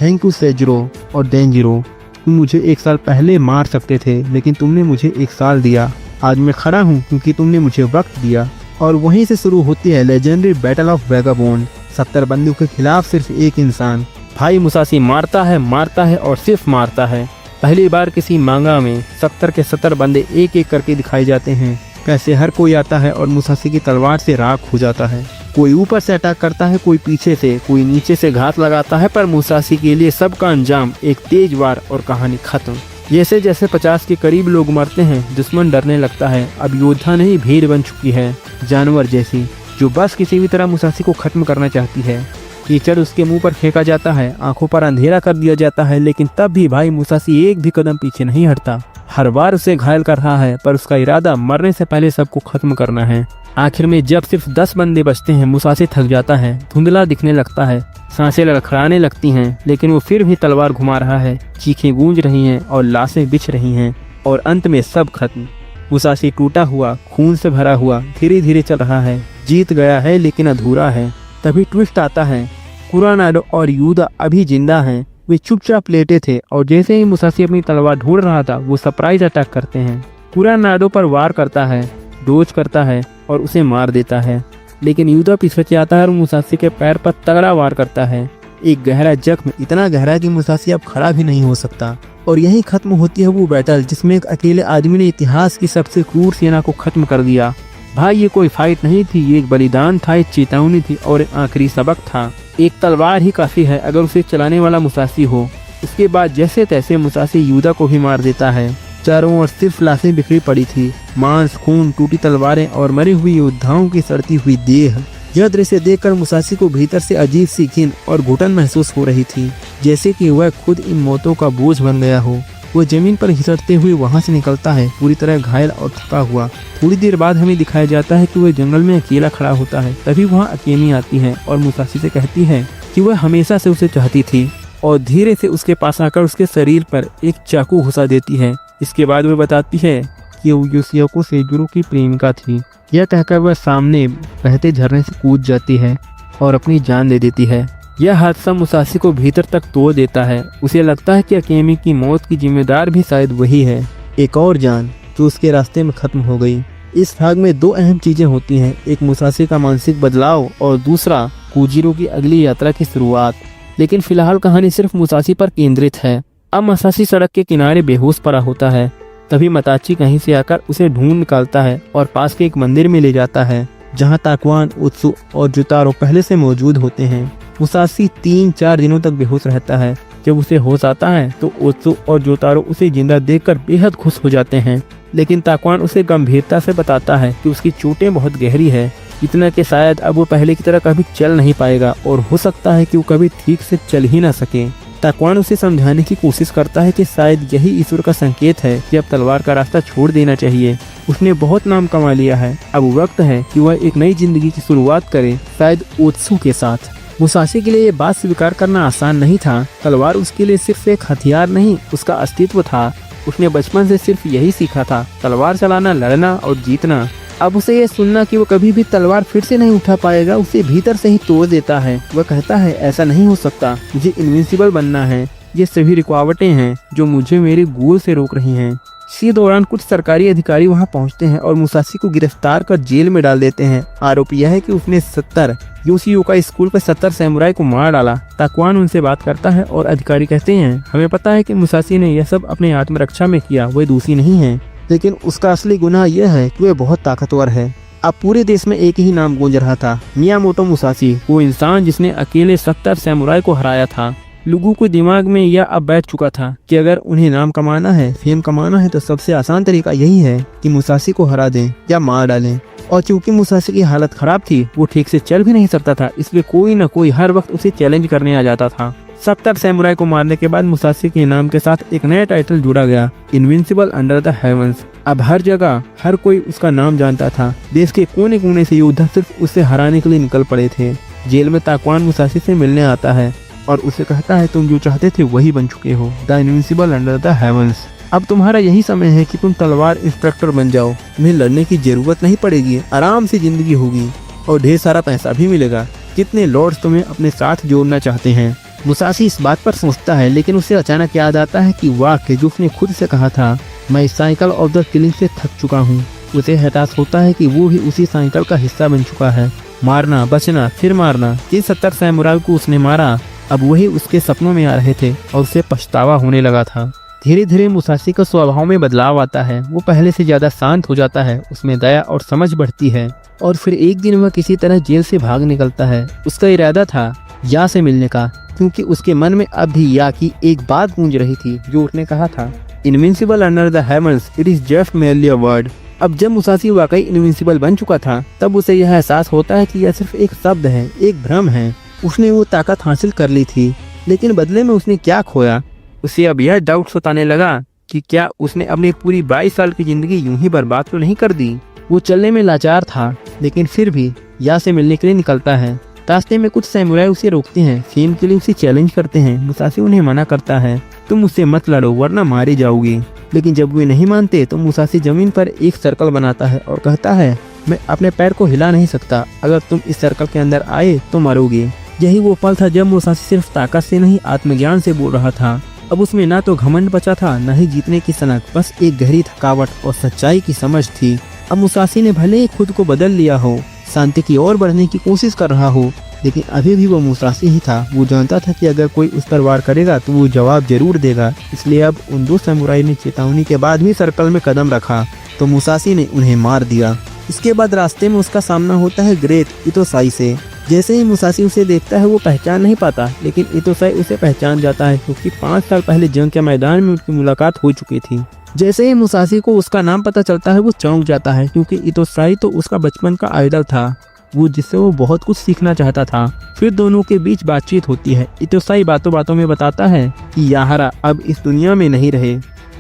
थैंक यू सेजिरो और डेंजिरो, तुम मुझे एक साल पहले मार सकते थे, लेकिन तुमने मुझे एक साल दिया। आज मैं खड़ा हूँ क्योंकि तुमने मुझे वक्त दिया। और वहीं से शुरू होती है लेजेंडरी बैटल ऑफ वेगाबोंड। 70 बंदूक के खिलाफ सिर्फ एक इंसान। भाई मुसाशी मारता है और सिर्फ मारता है। पहली बार किसी मांगा में 70 के 70 बंदे एक एक करके दिखाए जाते हैं। कैसे हर कोई आता है और मुसाशी की तलवार से राख हो जाता है। कोई ऊपर से अटैक करता है, कोई पीछे से, कोई नीचे से घात लगाता है, पर मुसाशी के लिए सबका अंजाम एक तेज वार और कहानी खत्म। जैसे जैसे 50 के करीब लोग मरते हैं, दुश्मन डरने लगता है। अब योद्धा नहीं भीड़ बन चुकी है, जानवर जैसी, जो बस किसी भी तरह मुसाशी को खत्म करना चाहती है। कीचड़ उसके मुंह पर फेंका जाता है, आंखों पर अंधेरा कर दिया जाता है, लेकिन तब भी भाई मुसाशी एक भी कदम पीछे नहीं हटता। हर बार उसे घायल कर रहा है, पर उसका इरादा मरने से पहले सबको खत्म करना है। आखिर में जब सिर्फ 10 बंदे बचते हैं, मुसाशी थक जाता है, धुंधला दिखने लगता है, सांसें लड़खड़ाने लगती हैं, लेकिन वो फिर भी तलवार घुमा रहा है। चीखें गूंज रही हैं और लाशें बिछ रही हैं और अंत में सब खत्म। मुसाशी टूटा हुआ, खून से भरा हुआ धीरे धीरे चल रहा है। जीत गया है लेकिन अधूरा है। तभी ट्विस्ट आता है, कुरानाडो और यूदा अभी जिंदा हैं। वे चुपचाप लेटे थे और जैसे ही मुसाशी अपनी तलवार ढूंढ रहा था, वो सरप्राइज अटैक करते हैं। कुरानाडो पर वार करता है, डोज करता है और उसे मार देता है। लेकिन यूदा पीछे आता है और मुसाशी के पैर पर तगड़ा वार करता है। एक गहरा जख्म, इतना गहरा कि मुसाशी अब खड़ा भी नहीं हो सकता। और यहीं खत्म होती है वो बैटल जिसमें एक अकेले आदमी ने इतिहास की सबसे क्रूर सेना को खत्म कर दिया। भाई ये कोई फाइट नहीं थी, ये एक बलिदान था, एक चेतावनी थी और एक आखिरी सबक था। एक तलवार ही काफी है अगर उसे चलाने वाला मुसाशी हो। उसके बाद जैसे तैसे मुसाशी यूदा को भी मार देता है। चारों ओर सिर्फ लाशें बिखरी पड़ी थी, मांस, खून, टूटी तलवारें और मरी हुई योद्धाओं की सड़ती हुई देह। यह दृश्य देखकर मुसाशी को भीतर से अजीब सी घिन और घुटन महसूस हो रही थी, जैसे कि वह खुद इन मौतों का बोझ बन गया हो। वो जमीन पर घिसटते हुए वहां से निकलता है, पूरी तरह घायल और थका हुआ। थोड़ी देर बाद हमें दिखाया जाता है कि वह जंगल में अकेला खड़ा होता है। तभी वहाँ अकेमी आती है और मुसाशी से कहती है कि वह हमेशा से उसे चाहती थी, और धीरे से उसके पास आकर उसके शरीर पर एक चाकू घुसा देती है। इसके बाद वह बताती है कि वो योशिको सेजिरो की प्रेमिका थी। यह कहकर वह सामने बहते झरने से कूद जाती है और अपनी जान दे देती है। यह हादसा मुसाशी को भीतर तक तोड़ देता है। उसे लगता है कि अकेमी की मौत की जिम्मेदार भी शायद वही है, एक और जान जो उसके रास्ते में खत्म हो गई। इस भाग में 2 अहम चीजें होती हैं, एक मुसाशी का मानसिक बदलाव और दूसरा कोजिरो की अगली यात्रा की शुरुआत। लेकिन फिलहाल कहानी सिर्फ मुसाशी पर केंद्रित है। अब मुसाशी सड़क के किनारे बेहोश पड़ा होता है। तभी मताची कहीं से आकर उसे ढूंढ निकालता है और पास के एक मंदिर में ले जाता है, जहां ताक्वान, ओत्सु और जुतारो पहले से मौजूद होते हैं। मुसाशी 3-4 दिनों तक बेहोश रहता है। जब उसे होश आता है तो ओत्सु और जोतारो उसे जिंदा देखकर बेहद खुश हो जाते हैं, लेकिन ताक्वान उसे गंभीरता से बताता है कि उसकी चोटें बहुत गहरी है, इतना कि शायद अब वो पहले की तरह कभी चल नहीं पाएगा और हो सकता है कि वो कभी ठीक से चल ही ना सके। ताक्वान उसे समझाने की कोशिश करता है कि शायद यही ईश्वर का संकेत है कि अब तलवार का रास्ता छोड़ देना चाहिए। उसने बहुत नाम कमा लिया है, अब वक्त है कि वह एक नई जिंदगी की शुरुआत करे, शायद ओत्सु के साथ। मुसाशी के लिए ये बात स्वीकार करना आसान नहीं था। तलवार उसके लिए सिर्फ एक हथियार नहीं, उसका अस्तित्व था। उसने बचपन से सिर्फ यही सीखा था, तलवार चलाना, लड़ना और जीतना। अब उसे ये सुनना कि वो कभी भी तलवार फिर से नहीं उठा पाएगा, उसे भीतर से ही तोड़ देता है। वह कहता है, ऐसा नहीं हो सकता, मुझे इनविंसिबल बनना है। ये सभी रुकावटें हैं जो मुझे मेरे गोल से रोक रही हैं। इसी दौरान कुछ सरकारी अधिकारी वहां पहुंचते हैं और मुसाशी को गिरफ्तार कर जेल में डाल देते हैं। आरोप यह है कि उसने 70 योशिओका स्कूल पर 70 सैमुराई को मार डाला। ताक्वान उनसे बात करता है और अधिकारी कहते हैं, हमें पता है कि मुसाशी ने यह सब अपने आत्मरक्षा में किया, वह दोषी नहीं है, लेकिन उसका असली गुनाह यह है कि वह बहुत ताकतवर है। अब पूरे देश में एक ही नाम गूंज रहा था, मियामोटो मुसाशी, वो इंसान जिसने अकेले 70 सैमुराई को हराया था। लोगों के दिमाग में यह अब बैठ चुका था कि अगर उन्हें नाम कमाना है, फेम कमाना है, तो सबसे आसान तरीका यही है कि मुसाशी को हरा दें या मार डालें। और चूंकि मुसाशी की हालत खराब थी, वो ठीक से चल भी नहीं सकता था, इसलिए कोई न कोई हर वक्त उसे चैलेंज करने आ जाता था। 70 सैमुराई को मारने के बाद मुसाशी के नाम के साथ एक नया टाइटल जुड़ा गया, इनविंसिबल अंडर द हेवंस। अब हर जगह हर कोई उसका नाम जानता था। देश के कोने कोने से योद्धा सिर्फ उसे हराने के लिए निकल पड़े थे। जेल में ताक्वान मुसाशी से मिलने आता है और उसे कहता है, तुम जो चाहते थे वही बन चुके हो, the invincible under the heavens. अब तुम्हारा यही समय है कि तुम तलवार इंस्ट्रक्टर बन जाओ। तुम्हें लड़ने की जरूरत नहीं पड़ेगी, आराम से जिंदगी होगी और ढेर सारा पैसा भी मिलेगा। कितने लॉर्ड्स तुम्हें अपने साथ जोड़ना चाहते हैं। मुसाशी इस बात पर सोचता है, लेकिन उसे अचानक याद आता है कि वाक्य जो उसने खुद से कहा था, मैं इस साइकिल ऑफ द किलिंग से थक चुका हूँ। उसे एहसास होता है कि वो भी उसी साइकिल का हिस्सा बन चुका है। मारना, बचना, फिर मारना। जिन 70 सैमुराई को उसने मारा, अब वही उसके सपनों में आ रहे थे और उसे पछतावा होने लगा था। धीरे धीरे मुसाशी का स्वभाव में बदलाव आता है। वो पहले से ज्यादा शांत हो जाता है, उसमें दया और समझ बढ़ती है। और फिर एक दिन वह किसी तरह जेल से भाग निकलता है। उसका इरादा था या से मिलने का, क्योंकि उसके मन में अब भी या की एक बात गूंज रही थी जो उसने कहा था, invincible under the heavens, it is just merely a word. अब जब मुसाशी वाकई इनविंसिबल बन चुका था, तब उसे यह एहसास होता है कि यह सिर्फ एक शब्द है, एक भ्रम है। उसने वो ताकत हासिल कर ली थी, लेकिन बदले में उसने क्या खोया। उसे अब यह डाउट सताने लगा कि क्या उसने अपनी पूरी 22 साल की जिंदगी यूं ही बर्बाद तो नहीं कर दी। वो चलने में लाचार था, लेकिन फिर भी या से मिलने के लिए निकलता है। रास्ते में कुछ सैमुराई उसे रोकते हैं, फेम के लिए उसे चैलेंज करते हैं। मुसाशी उन्हें मना करता है, तुम मुझसे मत लड़ो वरना मारे जाओगे। लेकिन जब वे नहीं मानते तो मुसाशी जमीन पर एक सर्कल बनाता है और कहता है, मैं अपने पैर को हिला नहीं सकता, अगर तुम इस सर्कल के अंदर आए तो मरोगे। यही वो पल था जब मुसाशी सिर्फ ताकत से नहीं, आत्मज्ञान से बोल रहा था। अब उसमें ना तो घमंड बचा था, न ही जीतने की सनक, बस एक गहरी थकावट और सच्चाई की समझ थी। अब मुसाशी ने भले ही खुद को बदल लिया हो, शांति की ओर बढ़ने की कोशिश कर रहा हो, लेकिन अभी भी वो मुसाशी ही था। वो जानता था कि अगर कोई उस पर वार करेगा तो वो जवाब जरूर देगा। इसलिए अब उन 2 सैमुराई ने चेतावनी के बाद भी सर्कल में कदम रखा तो मुसाशी ने उन्हें मार दिया। इसके बाद रास्ते में उसका सामना होता है ग्रेट इतोसाई से। जैसे ही मुसाशी उसे देखता है वो पहचान नहीं पाता, लेकिन इतोसाई उसे पहचान जाता है, क्योंकि 5 साल पहले जंग के मैदान में उनकी मुलाकात हो चुकी थी। जैसे ही मुसाशी को उसका नाम पता चलता है वो चौंक जाता है, क्योंकि इतोसाई तो उसका बचपन का आइडल था, वो जिससे वो बहुत कुछ सीखना चाहता था। फिर दोनों के बीच बातचीत होती है। इतोसाई बातों बातों में बताता है कि याहरा अब इस दुनिया में नहीं रहे।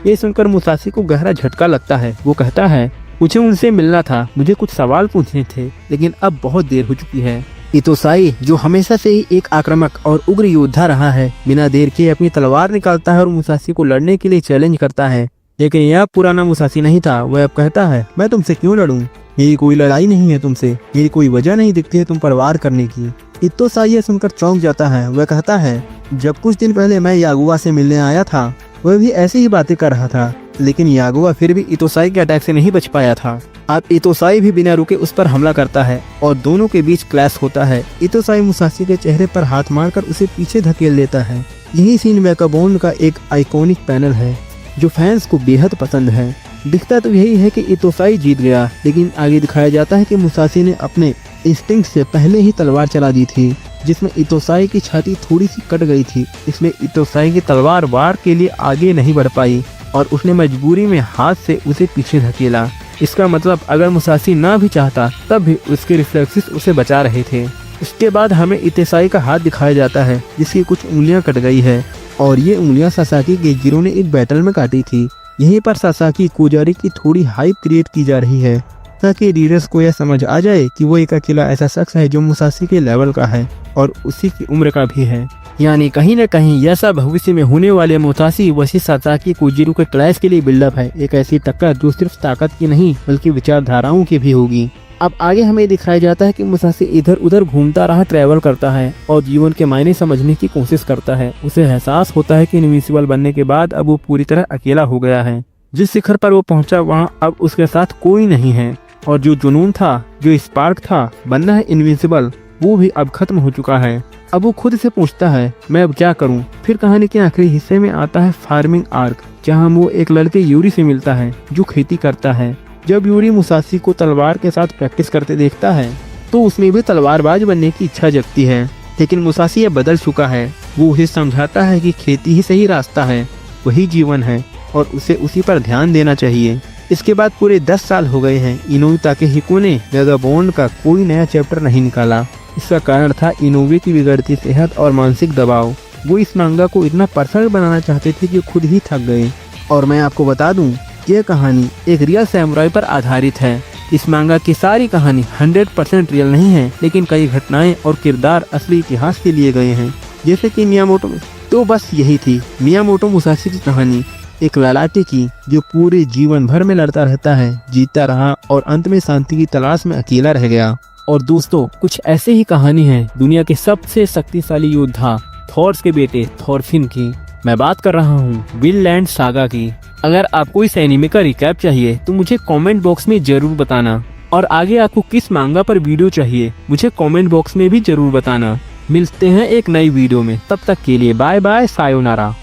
ये सुनकर मुसाशी को गहरा झटका लगता है। वो कहता है, मुझे उनसे मिलना था, मुझे कुछ सवाल पूछने थे, लेकिन अब बहुत देर हो चुकी है। इतोसाई, जो हमेशा से ही एक आक्रामक और उग्र योद्धा रहा है, बिना देर के अपनी तलवार निकालता है और मुसाशी को लड़ने के लिए चैलेंज करता है। लेकिन यह पुराना मुसाशी नहीं था। वह अब कहता है, मैं तुमसे क्यों लड़ूं? मेरी कोई लड़ाई नहीं है तुमसे, मेरी कोई वजह नहीं दिखती है तुम पर वार करने की। इतोसाई यह सुनकर चौंक जाता है। वह कहता है, जब कुछ दिन पहले मैं यागुआ से मिलने आया था, वह भी ऐसी ही बातें कर रहा था, लेकिन यागुआ फिर भी इतोसाई के अटैक से नहीं बच पाया था। अब इतोसाई भी बिना रुके उस पर हमला करता है और दोनों के बीच क्लैश होता है। इतोसाई मुसाशी के चेहरे पर हाथ मारकर उसे पीछे धकेल देता है। यही सीन वैगाबॉन्ड का एक आइकॉनिक पैनल है जो फैंस को बेहद पसंद है। दिखता तो यही है कि इतोसाई जीत गया, लेकिन आगे दिखाया जाता है कि मुसाशी ने अपने इंस्टिंक्ट से पहले ही तलवार चला दी थी, जिसमें इतोसाई की छाती थोड़ी सी कट गई थी। इसमें इतोसाई की तलवार वार के लिए आगे नहीं बढ़ पाई और उसने मजबूरी में हाथ से उसे पीछे धकेला। इसका मतलब अगर मुसाशी ना भी चाहता तब भी उसके रिफ्लेक्सेस उसे बचा रहे थे। इसके बाद हमें इतोसाई का हाथ दिखाया जाता है जिसकी कुछ उंगलियां कट गई है और ये उंगलियां सासाकी के जीरो ने एक बैटल में काटी थी। यहीं पर सासाकी कोजारी की थोड़ी हाइप क्रिएट की जा रही है ताकि रीडर्स को यह समझ आ जाए कि वो एक अकेला ऐसा शख्स है जो मुसाशी के लेवल का है और उसी की उम्र का भी है। यानी कहीं न कहीं यह सब भविष्य में होने वाले मुसाशी वशी सासाकी कोजिरो के क्लैश के लिए बिल्डअप है। एक ऐसी टक्कर जो सिर्फ ताकत की नहीं बल्कि विचारधाराओं की भी होगी। अब आगे हमें दिखाया जाता है कि मुसाशी इधर उधर घूमता रहा, ट्रैवल करता है और जीवन के मायने समझने की कोशिश करता है। उसे एहसास होता है कि इनविंसिबल बनने के बाद अब वो पूरी तरह अकेला हो गया है। जिस शिखर पर वो पहुंचा वहाँ अब उसके साथ कोई नहीं है और जो जुनून था, जो स्पार्क था बनना है इनविंसिबल, वो भी अब खत्म हो चुका है। अब वो खुद से पूछता है मैं अब क्या करूं। फिर कहानी के आखिरी हिस्से में आता है फार्मिंग आर्क, जहां वो एक लड़के यूरी से मिलता है जो खेती करता है। जब यूरी मुसाशी को तलवार के साथ प्रैक्टिस करते देखता है तो उसमें भी तलवारबाज बनने की इच्छा जगती है, लेकिन मुसाशी अब बदल चुका है। वो उसे समझाता है कि खेती ही सही रास्ता है, वही जीवन है और उसे उसी पर ध्यान देना चाहिए। इसके बाद पूरे 10 साल हो गए हैं। इनोue ताकेहिको ने वैगाबॉन्ड का कोई नया चैप्टर नहीं निकाला। इसका कारण था इनोue की बिगड़ती सेहत और मानसिक दबाव। वो इस मांगा को इतना परफेक्ट बनाना चाहते थे कि खुद ही थक गए। और मैं आपको बता दूं, यह कहानी एक रियल सैमुराई पर आधारित है। इस मांगा की सारी कहानी 100% रियल नहीं है, लेकिन कई घटनाएं और किरदार असली इतिहास से लिए गए हैं, जैसे कि मियामोटो। तो बस यही थी मियामोटो मुसाशी की कहानी, एक ललाटे की जो पूरे जीवन भर में लड़ता रहता है, जीतता रहा और अंत में शांति की तलाश में अकेला रह गया। और दोस्तों, कुछ ऐसे ही कहानी है दुनिया के सबसे शक्तिशाली योद्धा थॉर्स के बेटे थॉरफिन की। मैं बात कर रहा हूँ विनलैंड सागा की। अगर आपको इस एनीमे का रिकैप चाहिए तो मुझे कमेंट बॉक्स में जरूर बताना, और आगे आपको किस मांगा पर वीडियो चाहिए मुझे कमेंट बॉक्स में भी जरूर बताना। मिलते हैं एक नई वीडियो में, तब तक के लिए बाय बाय, सायोनारा।